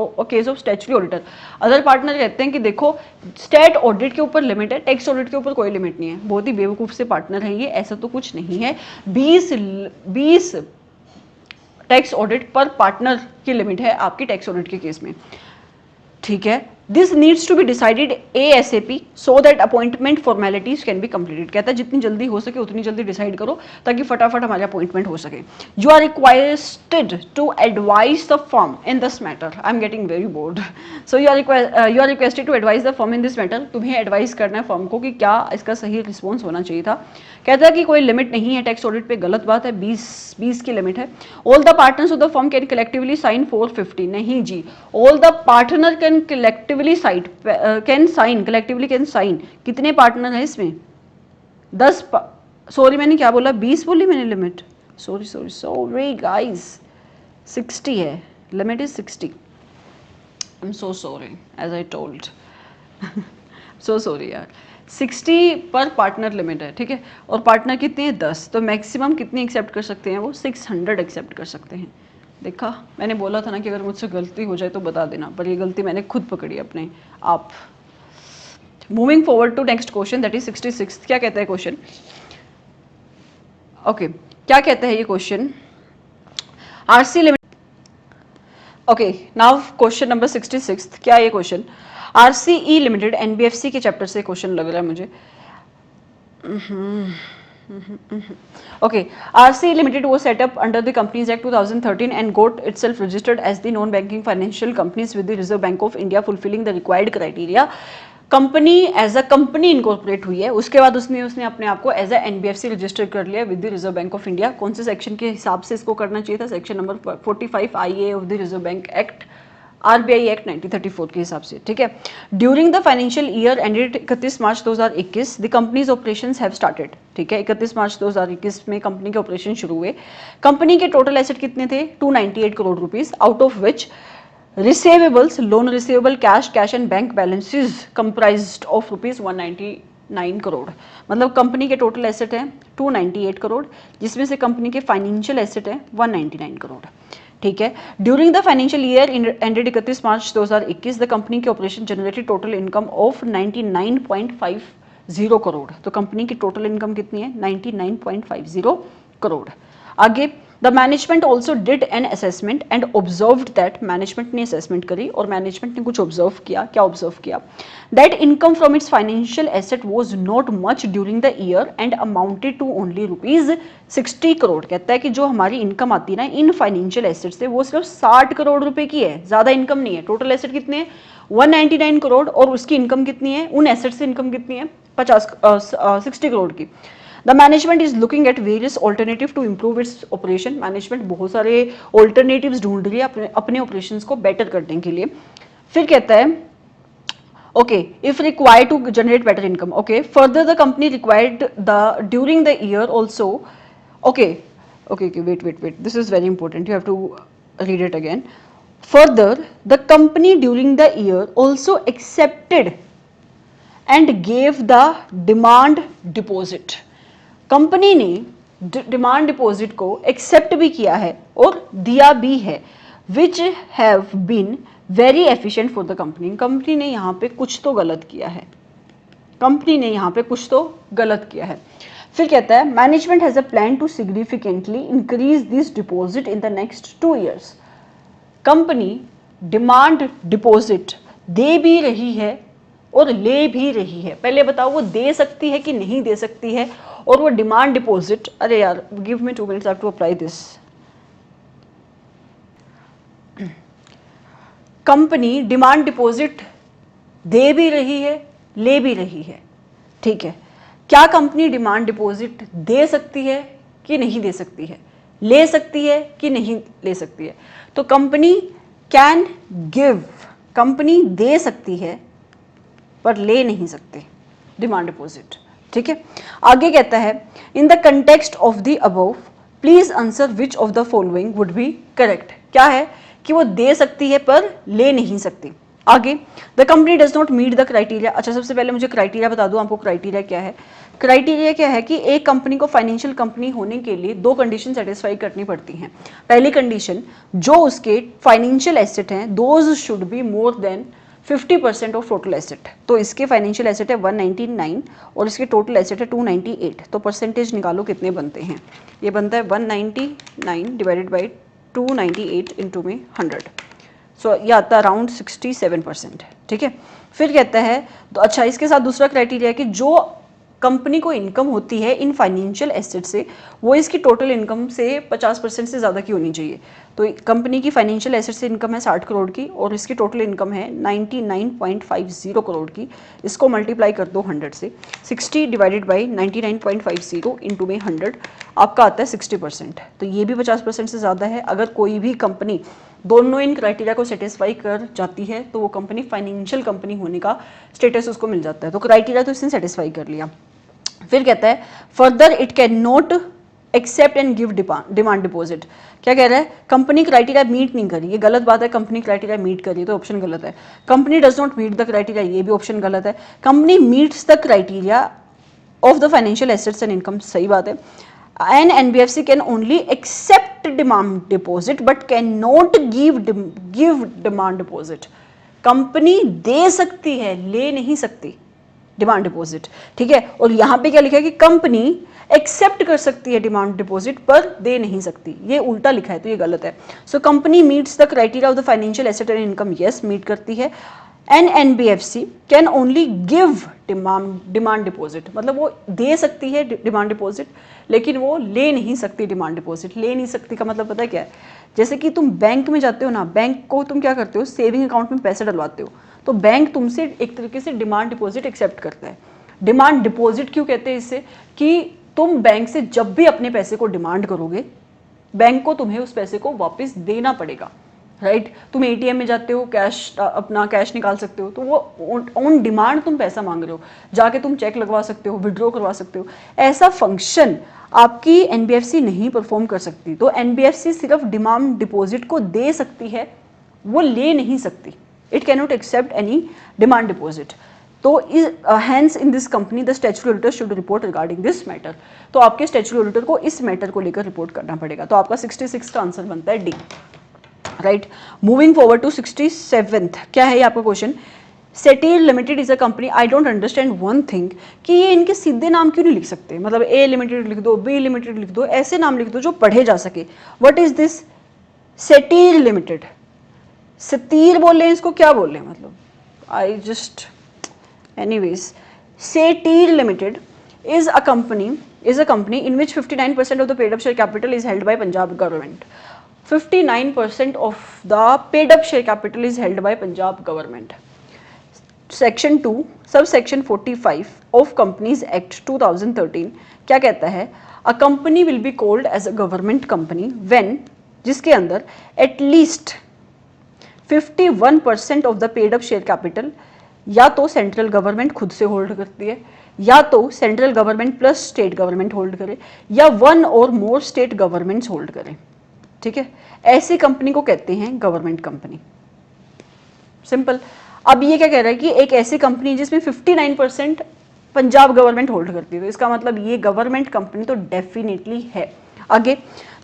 of statutory auditor. Other partner कहते हैं कि देखो स्टैट ऑडिट के ऊपर लिमिट है, टैक्स ऑडिट के ऊपर कोई लिमिट नहीं है। बहुत ही बेवकूफ से पार्टनर है ये, ऐसा तो कुछ नहीं है। 20 टैक्स ऑडिट पर पार्टनर की लिमिट है आपकी टैक्स ऑडिट के केस में। ठीक है, this needs to be decided ASAP so that appointment formalities can be completed. कहता है जितनी जल्दी हो सके उतनी जल्दी डिसाइड करो ताकि फटाफट हमारे अपॉइंटमेंट हो सके। You are requested to advise the firm in this matter. I am getting very bored. So you are requested to advise the firm in this matter. तुम्हें एडवाइस करना है फर्म को कि क्या इसका सही रिस्पॉन्स होना चाहिए था। कहता है कि कोई लिमिट नहीं है टैक्स ऑडिट पे, गलत बात है, 20 की लिमिट है। All the partners of the firm can collectively sign 450। नहीं जी, all the partner can collectively collectively can sign. कितने पार्टनर हैं इसमें? 10। सॉरी मैंने क्या बोला, 20 बोली मैंने लिमिट। सॉरी गाइस, 60 है limit, is 60। I am so sorry as I told. So sorry यार। 60 पर पार्टनर लिमिट है, ठीक है। और पार्टनर कितने हैं? 10। तो मैक्सिमम कितनी एक्सेप्ट कर सकते हैं वो? 600 एक्सेप्ट कर सकते हैं। देखा, मैंने बोला था ना कि अगर मुझसे गलती हो जाए तो बता देना, पर ये गलती मैंने खुद पकड़ी अपने आप। Moving forward to next question, that is 66। क्या कहता है क्वेश्चन? ओके, क्या कहता है ये question? RC limit. Okay, now question number 66। क्या ये क्वेश्चन? RCE लिमिटेड, NBFC के चैप्टर से क्वेश्चन लग रहा है मुझे। Okay, RCE Limited was set up under the Companies Act 2013 and got itself registered as the non-banking financial companies with the Reserve Bank of India, fulfilling the required criteria. Company as a company incorporate हुई है, उसके बाद उसने अपने आप को as a NBFC register कर लिया with the reserve bank of India. कौन से सेक्शन के हिसाब से इसको करना चाहिए था? Section number 45 IA of the reserve bank act, RBI act 1934 के हिसाब से, ठीक है। During the financial year ended 31 March 2021 the companies operations have started, ठीक है। 31 मार्च 2021 में कंपनी के ऑपरेशन शुरू हुए। कंपनी के टोटल एसेट कितने थे? 298 crore rupees, out of which receivables, loan receivable, cash and bank balances comprised of rupees 199 crore. मतलब कंपनी के टोटल एसेट है 298 करोड़, जिसमें से कंपनी के फाइनेंशियल एसेट है 199 करोड़, ठीक है। During the financial year ended 31 March 2021 the company के operation generated total income of 99.50 crore. तो कंपनी की टोटल इनकम कितनी है? 99.50 करोड़। आगे, the management also did an assessment and observed that, management ने असेसमेंट करी और मैनेजमेंट ने कुछ ऑब्जर्व किया। क्या ऑब्जर्व किया? That income from its financial asset was not much during the year and amounted to only rupees 60 crore. कहता है कि जो हमारी इनकम आती है ना इन फाइनेंशियल एसेट से, वो सिर्फ 60 करोड़ रुपए की है, ज्यादा इनकम नहीं है। टोटल एसेट कितने हैं? 199 करोड़, और उसकी इनकम कितनी है? उन एसेट से इनकम कितनी है? 60 करोड़ की। The management is looking at various alternative to improve its operation. Management बहुत सारे ऑल्टरनेटिव्स ढूंढ रही है अपने ऑपरेशंस को बेटर करने के लिए। फिर कहता है okay, if required to generate better income, okay, further the company required the during the year also, okay, wait, this is very important, you have to read it again. Further, the company during the year also accepted and gave the demand deposit. Company ने demand deposit को accept भी किया है और दिया भी है, which have been very efficient for the company. Company ने यहाँ पे कुछ तो गलत किया है, कंपनी ने यहाँ पे कुछ तो गलत किया है। फिर कहता है management has a plan to significantly increase this deposit in the next 2 years। Company demand deposit दे भी रही है और ले भी रही है। पहले बताओ वो दे सकती है कि नहीं दे सकती है? और वो डिमांड डिपॉजिट, अरे यार give me 2 minutes, I have to apply this. Company demand deposit दे भी रही है, ले भी रही है, ठीक है। क्या कंपनी डिमांड डिपॉजिट दे सकती है कि नहीं दे सकती है? ले सकती है कि नहीं ले सकती है? तो कंपनी कैन गिव, कंपनी दे सकती है पर ले नहीं सकते डिमांड डिपॉजिट, ठीक है। आगे कहता है in the context of the above please answer which of the following would be correct. क्या है कि वो दे सकती है पर ले नहीं सकती। आगे, the company does not meet the criteria. अच्छा, सबसे पहले मुझे क्राइटेरिया बता दूं आपको। क्राइटेरिया क्या है? क्राइटेरिया क्या है कि एक कंपनी को फाइनेंशियल कंपनी होने के लिए 2 कंडीशन सेटिस्फाई करनी पड़ती हैं। पहली कंडीशन, जो उसके फाइनेंशियल एसेट हैं those should be more than 50% of total asset. तो इसके फाइनेंशियल एसेट है 199 और इसके टोटल एसेट है 298। तो परसेंटेज निकालो कितने बनते हैं? ये बनता है 199 डिवाइडेड बाई 298 इंटू में 100। सो ये आता है अराउंड 67%, ठीक है। फिर कहता है तो अच्छा, इसके साथ दूसरा क्राइटेरिया है कि जो कंपनी को इनकम होती है इन फाइनेंशियल एसेट से, वो इसकी टोटल इनकम से 50% से ज़्यादा की होनी चाहिए। तो कंपनी की फाइनेंशियल एसेट से इनकम है 60 करोड़ की और इसकी टोटल इनकम है 99.50 करोड़ की। इसको मल्टीप्लाई कर दो 100 से, 60 डिवाइडेड बाई 99.50 इंटू में 100, आपका आता है 60%। तो ये भी 50% से ज़्यादा है। अगर कोई भी कंपनी दोनों इन क्राइटेरिया को सेटिस्फाई कर जाती है तो वो कंपनी फाइनेंशियल कंपनी होने का स्टेटस उसको मिल जाता है। तो क्राइटेरिया तो इसने सेटिस्फाई कर लिया। फिर कहता है further it can not accept and give demand deposit. क्या कह रहा है? कंपनी क्राइटेरिया मीट नहीं करी, ये गलत बात है। कंपनी क्राइटेरिया मीट करी तो ऑप्शन गलत है। Company does not meet the criteria, ये भी ऑप्शन गलत है। Company meets the criteria of the financial assets and income, सही बात है। An NBFC can only accept demand deposit but can not give demand deposit. Company दे सकती है, ले नहीं सकती डिमांड डिपॉजिट, ठीक है। और यहां पे क्या लिखा है कि कंपनी एक्सेप्ट कर सकती है डिमांड डिपॉजिट पर दे नहीं सकती, ये उल्टा लिखा है तो ये गलत है। So company meets the criteria of the financial asset and income, yes meet करती है। An NBFC can only give demand deposit, मतलब वो दे सकती है डिमांड डिपॉजिट लेकिन वो ले नहीं सकती डिमांड डिपॉजिट। ले नहीं सकती का मतलब पता है क्या है? जैसे कि तुम बैंक में जाते हो ना, बैंक को तुम क्या करते हो, सेविंग अकाउंट में पैसे डलवाते हो, तो बैंक तुमसे एक तरीके से डिमांड डिपॉजिट एक्सेप्ट करता है। डिमांड डिपॉजिट क्यों कहते हैं इससे? कि तुम बैंक से जब भी अपने पैसे को डिमांड करोगे, बैंक को तुम्हें उस पैसे को वापस देना पड़ेगा, राइट। तुम एटीएम में जाते हो, कैश अपना कैश निकाल सकते हो, तो वो ऑन डिमांड तुम पैसा मांग रहे हो, जाके तुम चेक लगवा सकते हो, विड्रॉ करवा सकते हो। ऐसा फंक्शन आपकी एनबीएफसी नहीं परफॉर्म कर सकती। तो एनबीएफसी सिर्फ डिमांड डिपॉजिट को दे सकती है, वो ले नहीं सकती। It cannot accept any demand deposit. तो hence in this company the statutory auditor should report regarding this matter. तो आपके स्टैट्यूटरी ऑडिटर को इस मैटर को लेकर रिपोर्ट करना पड़ेगा। तो आपका 66 का आंसर बनता है D, right. Moving forward to 67th, क्या है ये आपका question? Setir limited is a company. I don't understand one thing कि ये इनके सीधे नाम क्यों नहीं लिख सकते? मतलब ए लिमिटेड लिख दो, बी लिमिटेड लिख दो, ऐसे नाम लिख दो जो पढ़े जा सके। What is this? Setir limited, Satir बोले इसको, क्या बोले? मतलब I just anyways, Setir limited is a company in which 59% of the paid up share capital is held by Punjab government. 59% of the paid up share capital is held by Punjab government. Section 2 subsection 45 of Companies Act 2013 क्या कहता है? A company will be called as a government company when, जिसके अंदर at least 51% of the paid up share capital या तो central government खुद से hold करती है, या तो central government plus state government hold करे, या वन और मोर स्टेट गवर्नमेंट्स होल्ड करें, ठीक है। ऐसी कंपनी को कहते हैं गवर्नमेंट कंपनी, सिंपल। अब ये क्या कह रहा है कि एक ऐसी कंपनी जिसमें 59% पंजाब गवर्नमेंट होल्ड करती है, तो इसका मतलब ये गवर्नमेंट कंपनी तो डेफिनेटली है। आगे,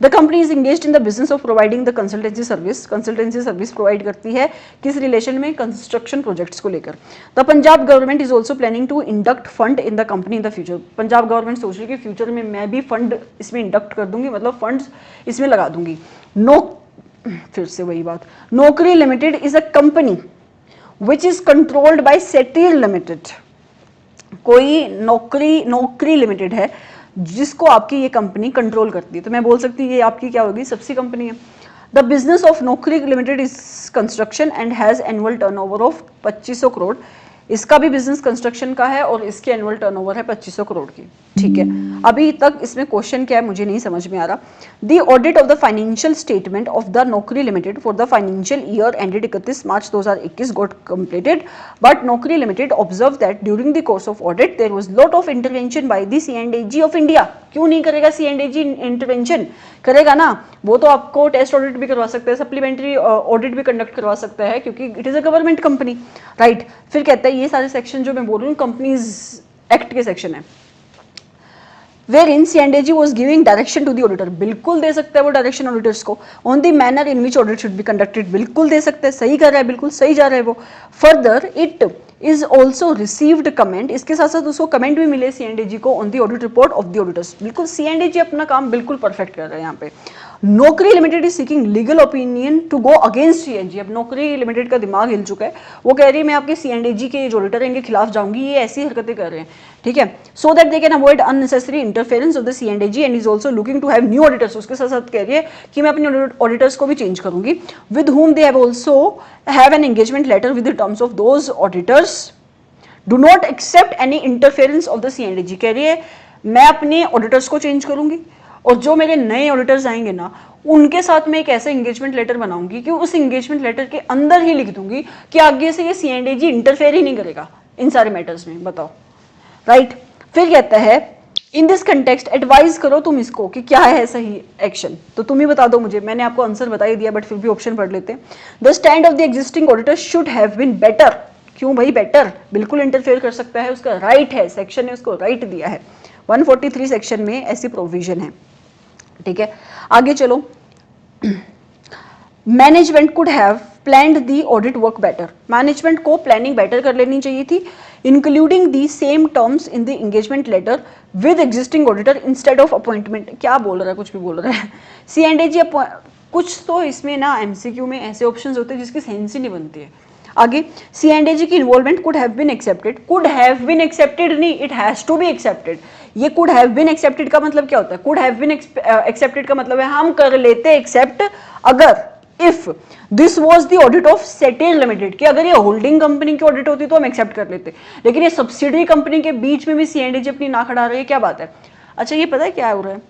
the company is engaged in the business of providing the consultancy service. Consultancy service provide करती है किस रिलेशन में? कंस्ट्रक्शन प्रोजेक्ट्स को लेकर। The Punjab government is also planning to induct fund in the company in the future. Punjab government सोच रही है कि फ्यूचर में मैं भी फंड इसमें इंडक्ट कर दूंगी, मतलब फंड्स इसमें लगा दूंगी। फिर से वही बात, Naukri limited is a company which is controlled by Setir limited. कोई नौकरी लिमिटेड है जिसको आपकी ये कंपनी कंट्रोल करती है, तो मैं बोल सकती हूँ ये आपकी क्या होगी? सबसी कंपनी है। द बिजनेस ऑफ नौकरी limited is construction and has annual turnover of 2500 crore. इसका भी बिजनेस कंस्ट्रक्शन का है और इसकी एनुअल टर्नओवर है 2500 करोड़ की, ठीक है। अभी तक इसमें क्वेश्चन क्या है मुझे नहीं समझ में आ रहा। The audit of the financial statement of the Naukri limited for the financial year ended 31 March 2021 got completed, but Naukri limited observe that during the course of audit there was lot of intervention by the C&AG of India. क्यों नहीं करेगा C&AG intervention? करेगा ना, वो तो आपको test audit भी करवा सकता है, सप्लीमेंट्री ऑडिट भी कंडक्ट करवा सकता है, क्योंकि it is a government company, right. फिर कहता है ये सारे सेक्शन जो मैं बोल रही हूँ कंपनीज एक्ट के सेक्शन है। Wherein C&AG was giving direction to the auditor, बिल्कुल दे सकता है वो डायरेक्शन ऑडिटर्स को। On the manner in which audit should be conducted, बिल्कुल दे सकते हैं, सही कर रहा है, बिल्कुल सही जा रहा है वो। Further, it is also received comment, इसके साथ साथ उसको कमेंट भी मिले C&AG को on the audit report of the auditors। बिल्कुल C&AG अपना काम बिल्कुल परफेक्ट कर रहा है यहाँ पे। Naukri limited is seeking legal opinion to go against CNG. अब नौकरी लिमिटेड का दिमाग हिल चुका है, वो कह रही है मैं आपके सीएनडीजी के जो ऑडिटर हैं इनके खिलाफ जाऊंगी, ये ऐसी हरकतें कर रहे हैं, ठीक है, so that they can avoid unnecessary interference of the CNDG and is also looking to have new auditors. उसके साथ साथ कह रही है कि मैं अपने ऑडिटर्स को भी चेंज करूंगी, with whom they have also have an engagement letter with the terms of those auditors do not accept any interference of the CNDG. कह रही है मैं अपने ऑडिटर्स को चेंज करूंगी और जो मेरे नए ऑडिटर्स आएंगे ना उनके साथ मैं एक ऐसा एंगेजमेंट लेटर बनाऊंगी कि उस एंगेजमेंट लेटर के अंदर ही लिख दूंगी कि आगे से ये सीएनडीजी इंटरफेयर ही नहीं करेगा इन सारे मैटर्स में। बताओ, राइट। फिर कहता है इन दिस कंटेक्स्ट एडवाइज करो तुम इसको कि क्या है सही एक्शन, तो तुम ही बता दो मुझे, मैंने आपको आंसर बता ही दिया बट फिर भी ऑप्शन पढ़ लेते हैं। The stand of the existing auditor should have been better. क्यों भाई बेटर? बिल्कुल इंटरफेयर कर सकता है, उसका राइट है, सेक्शन ने उसको राइट दिया है, 143 सेक्शन में ऐसी प्रोविजन है, ठीक है। आगे चलो, management could have planned the audit work better. Management को प्लानिंग बेटर कर लेनी चाहिए थी, including the same terms in the engagement letter with existing auditor instead of appointment. क्या बोल रहा है, कुछ भी बोल रहा है। सीएनडीजी कुछ तो इसमें ना एमसीक्यू में ऐसे ऑप्शंस होते हैं जिसकी सेंस ही नहीं बनती है। आगे, सीएनडीजी की involvement could have been accepted. Could have been accepted नहीं, it has to be accepted. ये कुड हैव बीन एक्सेप्टेड का मतलब क्या होता है? कुड हैव बीन एक्सेप्टेड का मतलब है हम कर लेते एक्सेप्ट अगर if this was the audit of settle limited, कि अगर ये होल्डिंग कंपनी की ऑडिट होती तो हम एक्सेप्ट कर लेते, लेकिन ये सब्सिडरी कंपनी के बीच में भी सीएनडीजी अपनी नाक अड़ा रही है, क्या बात है। अच्छा, ये पता है क्या हो रहा है?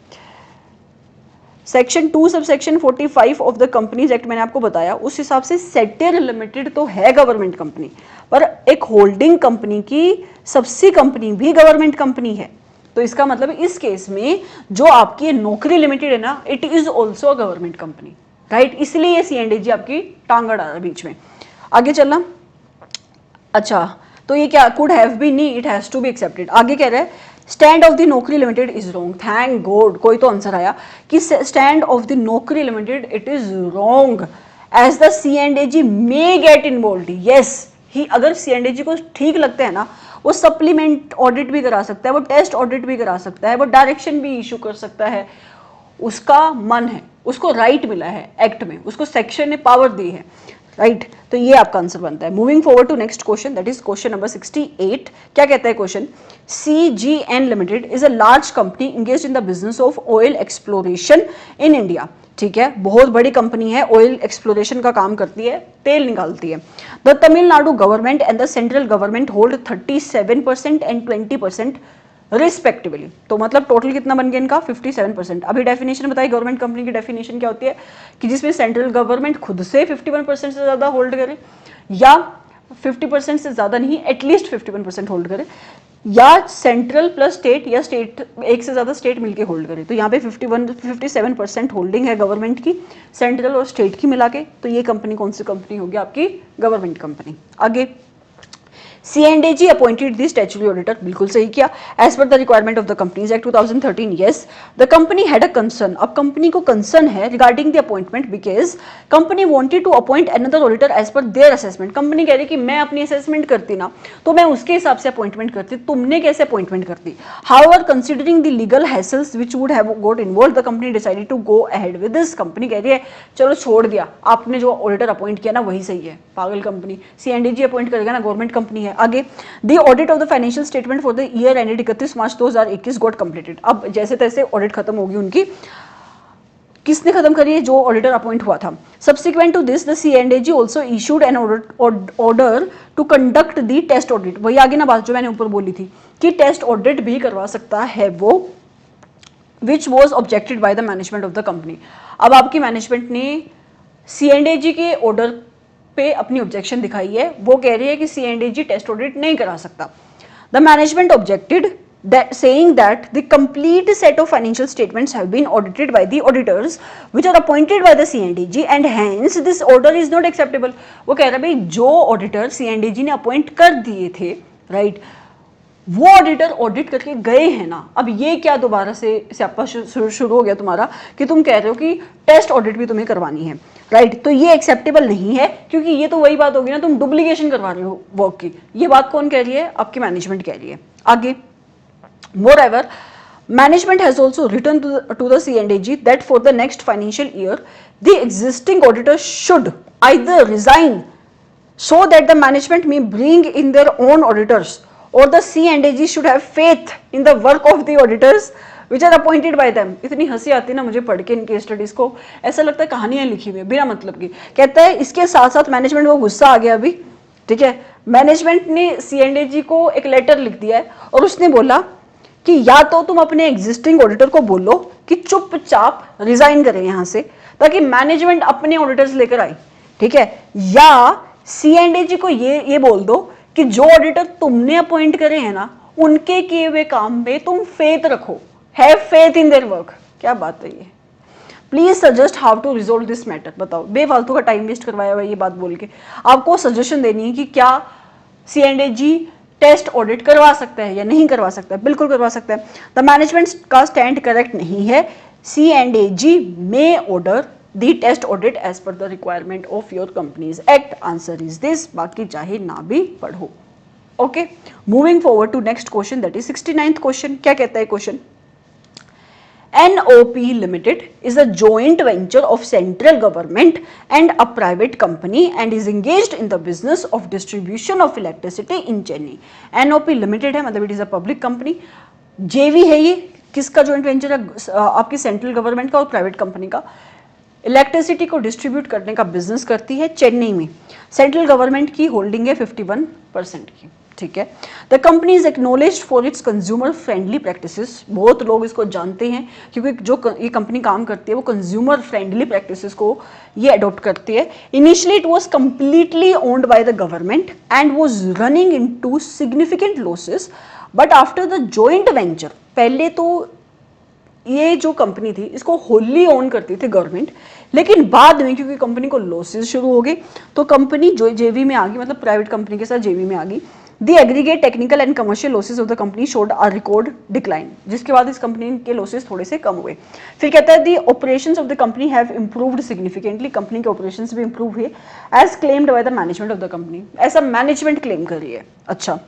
Section 2 sub section 45 of the companies act मैंने आपको बताया, उस हिसाब से सेटेल लिमिटेड तो है गवर्नमेंट कंपनी, पर एक होल्डिंग कंपनी की सबसी कंपनी भी गवर्नमेंट कंपनी है। तो इसका मतलब इस केस में जो आपकी नौकरी लिमिटेड है ना, it is also a government company, right. इसलिए ये सीएनडीजी आपकी टांग अड़ा रहा है बीच में। आगे चलना। अच्छा, तो ये क्या कुड हैव बीन नहीं, it has to be accepted. आगे कह रहा है stand of the Naukri limited is wrong. Thank god कोई तो आंसर आया कि stand of the Naukri limited it is wrong as the CNDG may get involve. Yes, he अगर सीएनडीजी को ठीक लगता है ना, वो सप्लीमेंट ऑडिट भी करा सकता है, वो टेस्ट ऑडिट भी करा सकता है, वो डायरेक्शन भी इशू कर सकता है, उसका मन है, उसको राइट मिला है एक्ट में, उसको सेक्शन ने पावर दी है, राइट। तो ये आपका आंसर बनता है। Moving forward to next question, that is question number 68। क्या कहता है क्वेश्चन? CGN लिमिटेड is a large company engaged in the business of oil exploration in India. ठीक है, बहुत बड़ी कंपनी है, ऑयल एक्सप्लोरेशन का काम करती है, तेल निकालती है। The Tamil Nadu government and the central government hold 37% and 20% respectively. तो मतलब टोटल कितना बन गया इनका? 57%। अभी डेफिनेशन बताइए, गवर्नमेंट कंपनी की डेफिनेशन क्या होती है? कि जिसमें सेंट्रल गवर्नमेंट खुद से 51% से ज्यादा होल्ड करे, या 50% से ज्यादा नहीं, एटलीस्ट 51% होल्ड करे, या सेंट्रल प्लस स्टेट, या स्टेट एक से ज्यादा स्टेट मिलके होल्ड करे। तो यहाँ पे 57% होल्डिंग है गवर्नमेंट की, सेंट्रल और स्टेट की मिला के। तो ये कंपनी कौन सी कंपनी होगी? आपकी गवर्नमेंट कंपनी। आगे, CNDG appointed the statutory auditor, बिल्कुल सही किया, as per the requirement of the Companies Act 2013. Yes, the company had a concern. अब कंपनी को कंसर्न है regarding the appointment because company wanted to appoint another auditor as per their assessment. Company कह रही कि मैं अपनी assessment करती ना तो मैं उसके हिसाब से अपॉइंटमेंट करती, तुमने कैसे अपॉइंटमेंट करती? However, considering the legal hassles which would have got involved, the company decided to go ahead with this. Company कह रही है चलो छोड़ दिया, आपने जो ऑडिटर अपॉइंट किया ना वही सही है। पागल कंपनी, CNDG अपॉइंट करेगा ना, गवर्नमेंट कंपनी है। आगे, the audit of the financial statement for the year ended 31 March 2021 got completed. अब जैसे तैसे ऑडिट खत्म होगी उनकी। किसने खत्म करी है? जो ऑडिटर अपॉइंट हुआ था। Subsequent to this the CNDG also issued an order to conduct the test audit. वही आगे ना बात जो मैंने ऊपर बोली थी कि टेस्ट ऑडिट भी करवा सकता है वो, which was objected bye the management of the company. अब आपकी मैनेजमेंट ने CNDG के ऑर्डर पे अपनी ऑब्जेक्शन दिखाई है, वो कह रही है कि CNDG टेस्ट ऑडिट नहीं करा सकता। The management objected saying that the complete set of financial statements have been audited by the auditors which are appointed by the CNDG and hence this order is not acceptable। वो कह रहा है भाई जो auditor CNDG ने appoint कर दिए थे, राइट, वो ऑडिटर ऑडिट करके गए हैं ना, अब ये क्या दोबारा से स्यापा शुरू हो गया तुम्हारा कि तुम कह रहे हो कि टेस्ट ऑडिट भी तुम्हें करवानी है, राइट। तो ये एक्सेप्टेबल नहीं है, क्योंकि ये तो वही बात होगी ना, तुम डुप्लीकेशन करवा रहे हो वर्क की। ये बात कौन कह रही है? आपकी मैनेजमेंट कह रही है। आगे, मोर ever Management has also written to the C&AG that for the next financial year, the existing auditors should either resign so that the management may bring in their own auditors, or the C&AG should have faith in the work of the auditors which are appointed by them. इतनी हंसी आती है ना मुझे पढ़ के in case studies को, ऐसा लगता है कहानियां लिखी हुई है बिना मतलब की। कहता है इसके साथ साथ मैनेजमेंट को गुस्सा आ गया अभी, ठीक है, मैनेजमेंट ने C&AG को एक लेटर लिख दिया है और उसने बोला कि या तो तुम अपने एग्जिस्टिंग ऑडिटर को बोलो कि चुपचाप रिजाइन करें यहां से, ताकि मैनेजमेंट अपने ऑडिटर्स लेकर आए, ठीक है, या C&AG को ये बोल दो कि जो ऑडिटर तुमने अपॉइंट करे हैं ना, उनके किए हुए काम में तुम फेथ रखो, have faith in their work. क्या बात है ये। Please suggest how to resolve this matter. बताओ, बेफालतू का टाइम वेस्ट करवाया हुआ ये बात बोल के। आपको सजेशन देनी है कि क्या C&AG टेस्ट ऑडिट करवा सकता है या नहीं करवा सकता है। बिल्कुल करवा सकता है। द मैनेजमेंट का स्टैंड करेक्ट नहीं है। C&AG may order the test audit as per the requirement of your companies act. Answer is this, बाकी चाहे ना भी पढ़ो। Okay, moving forward to next question, that is 69th question. क्या कहता है question? NOP Limited is a joint venture of central government and a private company and is engaged in the business of distribution of electricity in Chennai. NOP Limited है, मतलब it is a public company. JV है ये, किसका joint venture है? आपकी central government का और private company का। इलेक्ट्रिसिटी को डिस्ट्रीब्यूट करने का बिजनेस करती है चेन्नई में। सेंट्रल गवर्नमेंट की होल्डिंग है 51% की, ठीक है। The company is acknowledged for its consumer friendly practices. बहुत लोग इसको जानते हैं क्योंकि जो ये कंपनी काम करती है वो कंज्यूमर फ्रेंडली प्रैक्टिसेस को ये अडॉप्ट करती है। Initially it was completely owned by the government and was running into significant losses, but after the joint venture, पहले तो ये जो कंपनी थी इसको होली ओन करती थी गवर्नमेंट, लेकिन बाद में क्योंकि कंपनी को लॉसेस शुरू हो गए तो कंपनी जो जेवी में आ गई, मतलब प्राइवेट कंपनी के साथ जेवी में आ गई। The aggregate technical and commercial losses of the company showed a record decline, जिसके बाद इस कंपनी के लॉसेस थोड़े से कम हुए। फिर कहता है the operations of the company have improved significantly, company के ऑपरेशंस भी इंप्रूव हुए as claimed by the management of the company, ऐसा मैनेजमेंट क्लेम कर रही है। अच्छा,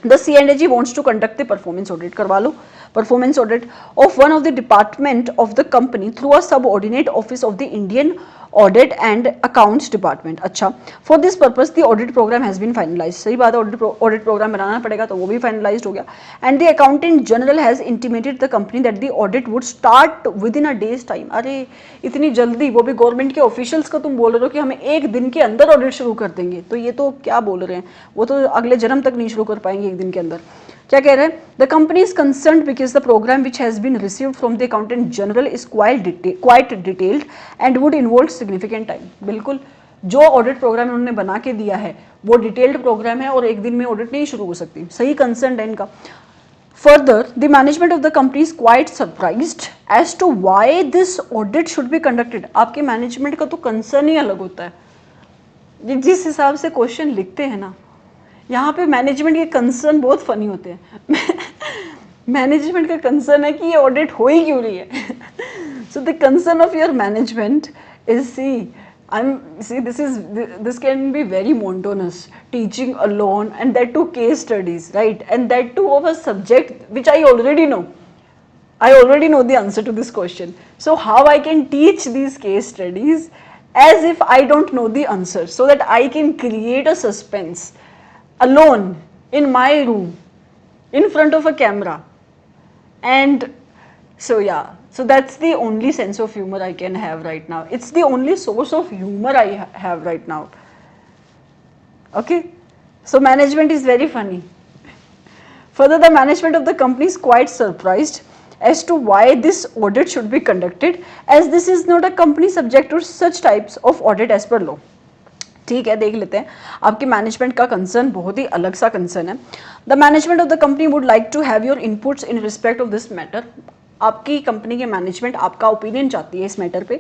the C&AG wants to conduct the performance audit, करवा लो performance audit of one of the department of the company through a subordinate office of the Indian Audit and Accounts Department। अच्छा, for this purpose the audit program has been finalized। सही बात है, audit program बनाना पड़ेगा तो वो भी finalized हो गया। And the accountant general has intimated the company that the audit would start within a day's time। अरे इतनी जल्दी, वो भी गवर्नमेंट के ऑफिशियल्स को तुम बोल रहे हो कि हमें एक दिन के अंदर ऑडिट शुरू कर देंगे, तो ये तो क्या बोल रहे हैं, वो तो अगले जन्म तक नहीं शुरू कर पाएंगे एक दिन के अंदर। क्या कह रहे हैं? The company is concerned because the program which has been received from the accountant general is quite detailed and would involve significant time. बिल्कुल, जो ऑडिट प्रोग्राम उन्होंने बना के दिया है वो डिटेल्ड प्रोग्राम है और एक दिन में ऑडिट नहीं शुरू हो सकती। सही कंसर्न है इनका। Further, the management of the company is quite surprised as to why this audit should be conducted। आपके मैनेजमेंट का तो कंसर्न ही अलग होता है। जिस हिसाब से क्वेश्चन लिखते हैं ना, यहाँ पे मैनेजमेंट के कंसर्न बहुत फनी होते हैं। मैनेजमेंट का कंसर्न है कि ये ऑडिट हो ही क्यों रही है। So the concern of your management is this can be very monotonous, teaching alone, and that too case studies, right? And that too of a subject which I already know. I already know the answer to this question. So how I can teach these case studies as if I don't know the answer, so that I can create a suspense alone in my room in front of a camera. And so yeah, so that's the only sense of humor I can have right now. It's the only source of humor I have right now. Okay, so management is very funny. Further, the management of the company is quite surprised as to why this audit should be conducted, as this is not a company subject to such types of audit as per law. ठीक है, देख लेते हैं। आपकी management का concern बहुत ही अलग सा कंसर्न है। The management of the company would like to have your inputs in respect of this matter. आपकी कंपनी के मैनेजमेंट आपका ओपिनियन चाहती है इस मैटर पे।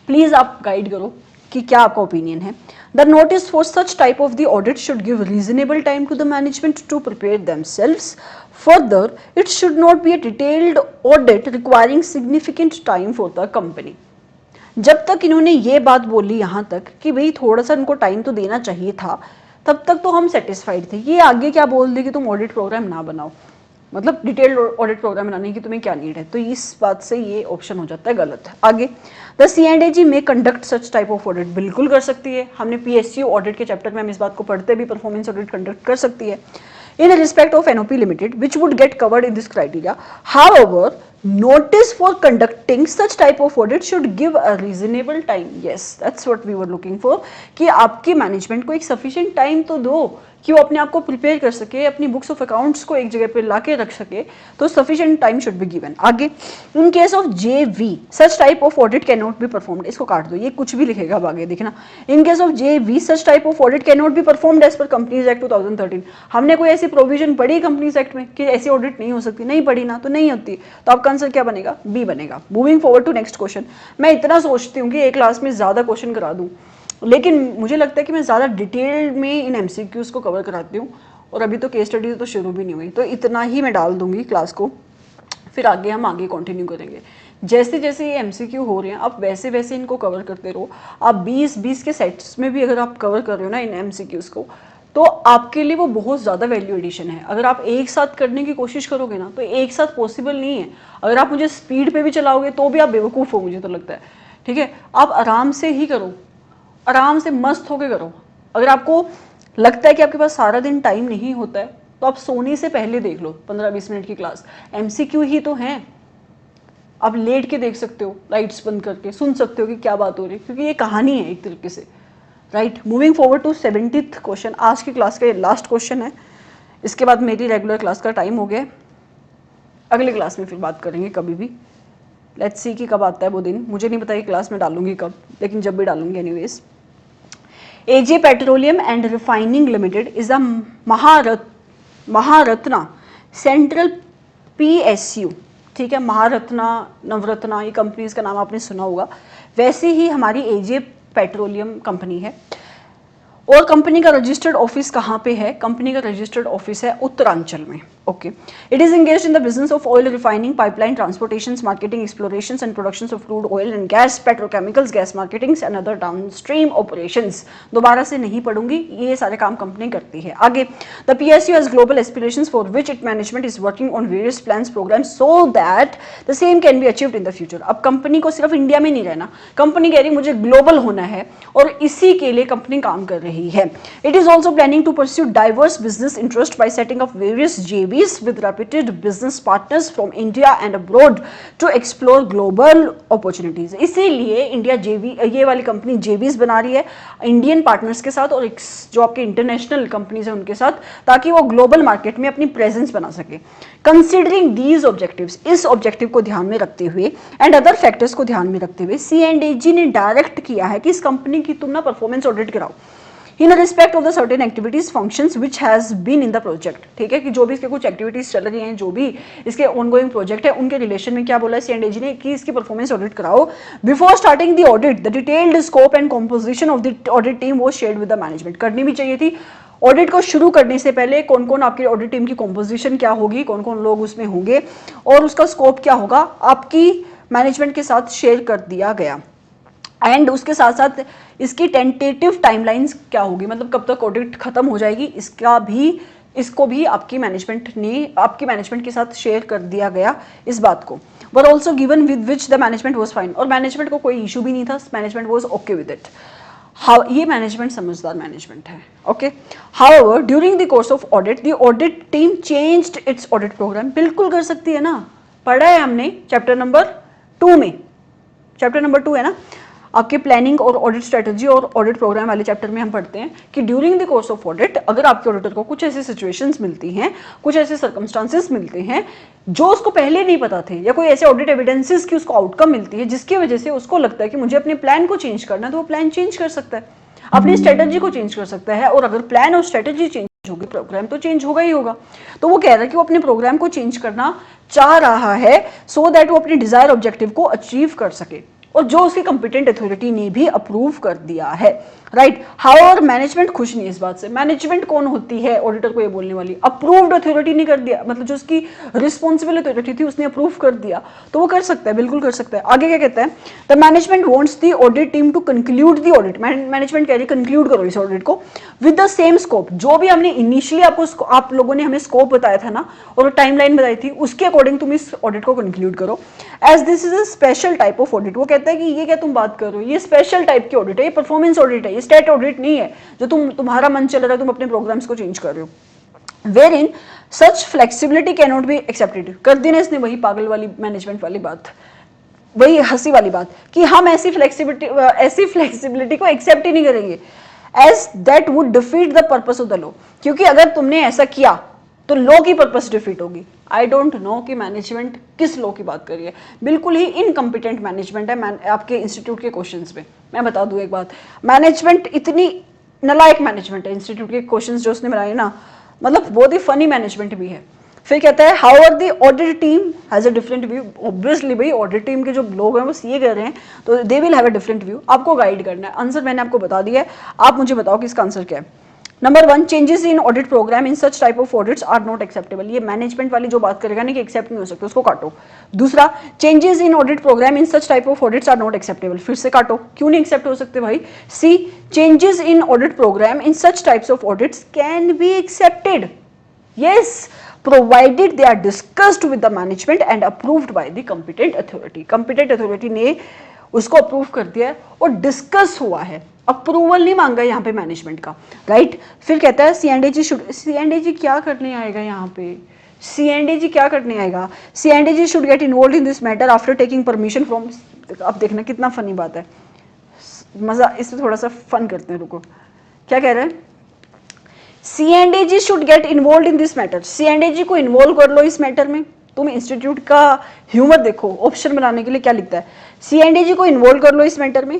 प्लीज आप गाइड करो कि क्या आपका ओपिनियन है। The notice for such type of the audit should give reasonable time to the management to prepare themselves. Further, it should not be a detailed audit requiring significant time for the company. जब तक इन्होंने ये बात बोली यहाँ तक कि भाई थोड़ा सा इनको टाइम तो देना चाहिए था, तब तक तो हम सेटिस्फाइड थे। ये आगे क्या बोल दी कि तुम ऑडिट प्रोग्राम ना बनाओ। मतलब डिटेल्ड ऑडिट प्रोग्राम बनाने की तुम्हें क्या नीड है, तो इस बात से ये ऑप्शन हो जाता है गलत। आगे, द C&AG में conduct such type of audit, बिल्कुल कर सकती है। हमने PSU ऑडिट के चैप्टर में हम इस बात को पढ़ते भी, परफॉर्मेंस ऑडिट कंडक्ट कर सकती है in respect of NOP Limited, which would get covered in this criteria. However, notice for conducting such type of audit should give a reasonable time. Yes, that's what we were looking for, कि आपकी management को एक sufficient time तो दो कि वो अपने आप को प्रिपेयर कर सके, अपनी बुक्स ऑफ अकाउंट्स को एक जगह पे ला के रख सके, तो sufficient time should be given. आगे, in case of JV such type of audit can not be performed, इसको काट दो, ये कुछ भी लिखेगा अब आगे देखना। In case of JV such type of audit can not be performed as per companies act 2013। हमने कोई ऐसी प्रोविजन पढ़ी कंपनीज एक्ट में कि ऐसी ऑडिट नहीं हो सकती? नहीं पढ़ी ना, तो नहीं होती, तो आपका आंसर क्या बनेगा? बी बनेगा। Moving forward to next question. मैं इतना सोचती हूँ कि एक क्लास में ज्यादा क्वेश्चन करा दूं, लेकिन मुझे लगता है कि मैं ज़्यादा डिटेल में इन MCQs को कवर कराती हूँ, और अभी तो केस स्टडी तो शुरू भी नहीं हुई, तो इतना ही मैं डाल दूंगी क्लास को, फिर आगे हम आगे कंटिन्यू करेंगे। जैसे जैसे ये MCQ हो रहे हैं आप वैसे वैसे इनको कवर करते रहो। आप 20 के सेट्स में भी अगर आप कवर कर रहे हो ना इन MCQs को, तो आपके लिए वो बहुत ज़्यादा वैल्यू एडिशन है। अगर आप एक साथ करने की कोशिश करोगे ना, तो एक साथ पॉसिबल नहीं है। अगर आप मुझे स्पीड पे भी चलाओगे तो भी आप बेवकूफ़ हो, मुझे तो लगता है। ठीक है, आप आराम से ही करो, आराम से मस्त होके करो। अगर आपको लगता है कि आपके पास सारा दिन टाइम नहीं होता है, तो आप सोने से पहले देख लो 15-20 मिनट की क्लास। MCQ ही तो है, आप लेट के देख सकते हो, लाइट्स बंद करके सुन सकते हो कि क्या बात हो रही है, क्योंकि ये कहानी है एक तरीके से, right. Moving forward to 70th question. आज की क्लास का ये लास्ट क्वेश्चन है, इसके बाद मेरी रेगुलर क्लास का टाइम हो गया। अगली क्लास में फिर बात करेंगे कभी भी, लेट्स सी कि कब आता है वो दिन। मुझे नहीं पता कि क्लास में डालूंगी कब, लेकिन जब भी डालूंगी anyways. AJ Petroleum and Refining Limited is a Maharatna central PSU, ठीक है। महारत्ना, नवरत्ना, ये कंपनीज का नाम आपने सुना होगा। वैसे ही हमारी AJ पेट्रोलियम कंपनी है, और कंपनी का रजिस्टर्ड ऑफिस कहाँ पे है? कंपनी का रजिस्टर्ड ऑफिस है उत्तरांचल में। Okay, it is engaged in the business of oil refining, pipeline, transportation, marketing, exploration and production of crude oil and gas, petrochemicals, gas marketing and other downstream operations. दोबारा से नहीं पढ़ूंगी, ये सारे काम company करती है। आगे, the PSU has global aspirations for which it management is working on various plans programs so that the same can be achieved in the future. अब कंपनी को सिर्फ इंडिया में नहीं रहना, कंपनी कह रही मुझे ग्लोबल होना है, और इसी के लिए कंपनी काम कर रही है। It is also planning to pursue diverse business interests by setting up various JVs with reputed business partners from India and abroad to explore global opportunities. इसीलिए इंडिया JV, ये वाली कंपनी JVs बना रही है इंडियन पार्टनर्स के साथ, और जो आपके इंटरनेशनल कंपनीज हैं उनके साथ, ताकि वो ग्लोबल मार्केट में अपनी प्रेजेंस बना सके। कंसिडरिंग दीज ऑब्जेक्टिव्स, इस ऑब्जेक्टिव को ध्यान में रखते हुए एंड अदर फैक्टर्स को ध्यान में रखते हुए, C&AG ने डायरेक्ट किया है कि इस कंपनी की तुम ना परफॉर्मेंस ऑडिट कराओ in respect of the certain activities functions which has been in the project। ठीक है, कि जो भी इसके कुछ एक्टिविटीज चल रही हैं, जो भी इसके ऑनगोइंग प्रोजेक्ट है, उनके रिलेशन में क्या बोला है C&AG ने कि इसकी परफॉर्मेंस ऑडिट कराओ। Before starting the audit the detailed scope and composition of the audit team वो शेयर्ड विद द मैनेजमेंट। करनी भी चाहिए थी। ऑडिट को शुरू करने से पहले कौन कौन आपकी ऑडिट टीम की कॉम्पोजिशन क्या होगी, कौन कौन लोग उसमें होंगे, और उसका स्कोप क्या होगा, आपकी मैनेजमेंट के साथ शेयर कर दिया गया। एंड उसके साथ साथ इसकी टेंटेटिव टाइमलाइंस क्या होगी, मतलब कब तक ऑडिट खत्म हो जाएगी, इसको भी आपकी मैनेजमेंट के साथ शेयर कर दिया गया इस बात को। But also given with which the management was fine, और मैनेजमेंट को कोई इशू भी नहीं था, management was okay with it. ये मैनेजमेंट समझदार मैनेजमेंट है। Okay, however during the course of audit the audit team changed its audit program. बिल्कुल कर सकती है ना, पढ़ा है हमने चैप्टर नंबर 2 में, चैप्टर नंबर 2 है ना आपके प्लानिंग और ऑडिट स्ट्रेटजी और ऑडिट प्रोग्राम वाले चैप्टर में हम पढ़ते हैं कि during the course of audit अगर आपके ऑडिटर को कुछ ऐसी सिचुएशंस मिलती हैं, कुछ ऐसे सर्कमस्टांसेस मिलते हैं जो उसको पहले नहीं पता थे, या कोई ऐसे ऑडिट एविडेंसेस की उसको आउटकम मिलती है जिसकी वजह से उसको लगता है कि मुझे अपने प्लान को चेंज करना है, तो वो प्लान चेंज कर सकता है, अपनी स्ट्रेटजी को चेंज कर सकता है। और अगर प्लान और स्ट्रेटजी चेंज होगी, प्रोग्राम तो चेंज होगा ही होगा। तो वो कह रहा है कि वो अपने प्रोग्राम को चेंज करना चाह रहा है सो दैट वो अपने डिजायर ऑब्जेक्टिव को अचीव कर सके, और जो उसकी कंपिटेंट अथॉरिटी ने भी अप्रूव कर दिया है। राइट। हाउएवर मैनेजमेंट खुश नहीं है इस बात से। मैनेजमेंट कौन होती है ऑडिटर को ये बोलने वाली? अप्रूव्ड अथॉरिटी नहीं कर दिया, मतलब जो उसकी रिस्पॉन्सिबल अथॉरिटी थी उसने अप्रूव कर दिया तो वो कर सकता है, बिल्कुल कर सकता है। आगे क्या कहता है? The management wants the audit team to conclude the audit. Management कह रही है कंक्लूड करो इस ऑडिट को विद द सेम स्कोप। जो भी हमने इनिशियली आपको आप लोगों ने हमें स्कोप बताया था ना और टाइमलाइन बताई थी उसके अकॉर्डिंग तुम इस ऑडिट को कंक्लूड करो। As this is a special type of audit. वो कहता है कि ये क्या तुम बात कर रहे हो, ये स्पेशल टाइप की ऑडिट है, ये परफॉर्मेंस ऑडिट है, ये स्टेट ऑडिट नहीं है जो तुम्हारा मन चल रहा है, तुम अपने प्रोग्राम्स को चेंज कर रहे हो। Wherein such flexibility can not be accepted. कर दी ना इसने वही पागल वाली मैनेजमेंट वाली बात, वही हंसी वाली बात कि हम ऐसी फ्लेक्सिबिलिटी को एक्सेप्ट ही नहीं करेंगे, as that would defeat the purpose of the law. क्योंकि अगर तुमने ऐसा किया तो लॉ की पर्पस डिफीट होगी। आई डोंट नो कि मैनेजमेंट किस लॉ की बात कर रही है, बिल्कुल ही इनकम्पिटेंट मैनेजमेंट है आपके इंस्टीट्यूट के क्वेश्चंस में। मैं बता दूं एक बात, मैनेजमेंट इतनी नलायक मैनेजमेंट है, इंस्टीट्यूट के क्वेश्चंस जो उसने बनाए ना, मतलब बहुत ही फनी मैनेजमेंट भी है। फिर कहता है however the audit team has a different view. Obviously भाई ऑडिट टीम के जो लोग हैं वो सीए कर रहे हैं तो they will have a different view. आपको गाइड करना है। आंसर मैंने आपको बता दिया है, आप मुझे बताओ कि इसका आंसर क्या है। Number 1, changes in audit program in such type of audits are not acceptable. ये मैनेजमेंट वाली जो बात करेगा ना कि एक्सेप्ट नहीं हो सकते, उसको काटो। दूसरा, changes in audit program in such type of audits are not acceptable, फिर से काटो, क्यों नहीं एक्सेप्ट हो सकते भाई। C, changes in audit program in such types of audits can be accepted, yes, provided they are discussed with the management and approved by the competent authority। competent authority ने उसको अप्रूव कर दिया है और discuss हुआ है, approval नहीं मांगा यहाँ पे मैनेजमेंट का, राइट। फिर कहता है सी क्या करने आएगा यहाँ पे, सी क्या करने आएगा? C should get involve in this matter after taking permission from. अब देखना कितना फनी बात है, मजा, इससे थोड़ा सा फन करते हैं, रुको। क्या कह रहे हैं? C&AG should get involve in this matter. C&AG को इन्वॉल्व कर लो इस मैटर में। तुम इंस्टीट्यूट का ह्यूमर देखो, ऑप्शन बनाने के लिए क्या लिखता है, C&AG को इन्वॉल्व कर लो इस मैटर में,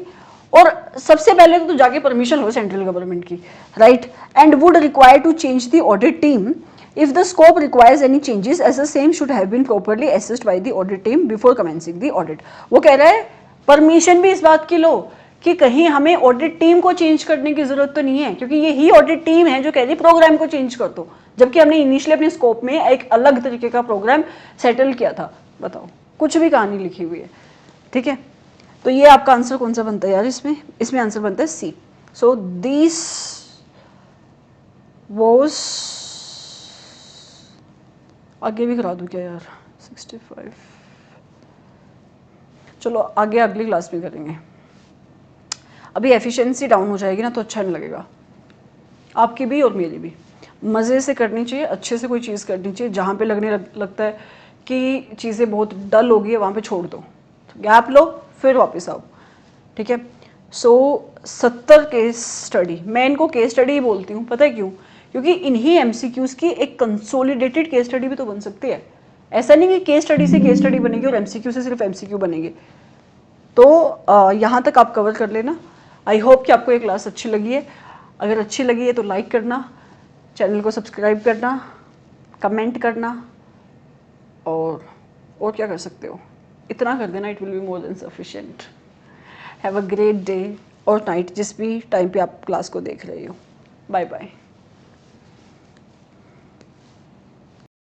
और सबसे पहले तो जाके परमिशन लो सेंट्रल गवर्नमेंट की, right. And would require to change the audit team if the scope requires any changes as the same should have been properly assessed by the audit team before commencing the audit। वो कह रहा है permission भी इस बात की लो कि कहीं हमें ऑडिट टीम को चेंज करने की जरूरत तो नहीं है, क्योंकि यही ऑडिट टीम है जो कह रही है प्रोग्राम को चेंज कर दो, जबकि हमने इनिशियली अपने स्कोप में एक अलग तरीके का प्रोग्राम सेटल किया था। बताओ, कुछ भी कहानी लिखी हुई है, ठीक है। तो ये आपका आंसर कौन सा बनता है यार? इसमें आंसर बनता है सी। सो दिस वॉज, आगे भी करा दूं क्या यार? 65, चलो आगे अगली क्लास में करेंगे। अभी एफिशिएंसी डाउन हो जाएगी ना तो अच्छा नहीं लगेगा, आपकी भी और मेरी भी। मज़े से करनी चाहिए, अच्छे से कोई चीज़ करनी चाहिए। जहाँ पे लगता है कि चीज़ें बहुत डल हो गई है वहाँ पे छोड़ दो, गैप लो, फिर वापस आओ, ठीक है। सो 70 केस स्टडी, मैं इनको केस स्टडी ही बोलती हूँ, पता है क्यों? क्योंकि इन्हीं MCQs की एक कंसोलिडेटेड केस स्टडी भी तो बन सकती है। ऐसा नहीं कि केस स्टडी से केस स्टडी बनेगी और MCQ से सिर्फ MCQ बनेंगे। तो यहाँ तक आप कवर कर लेना। आई होप कि आपको ये क्लास अच्छी लगी है। अगर अच्छी लगी है तो लाइक करना, चैनल को सब्सक्राइब करना, कमेंट करना, और क्या कर सकते हो, इतना कर देना, it will be more than sufficient. Have a great day और नाइट, जिस भी टाइम पे आप क्लास को देख रहे हो। Bye bye.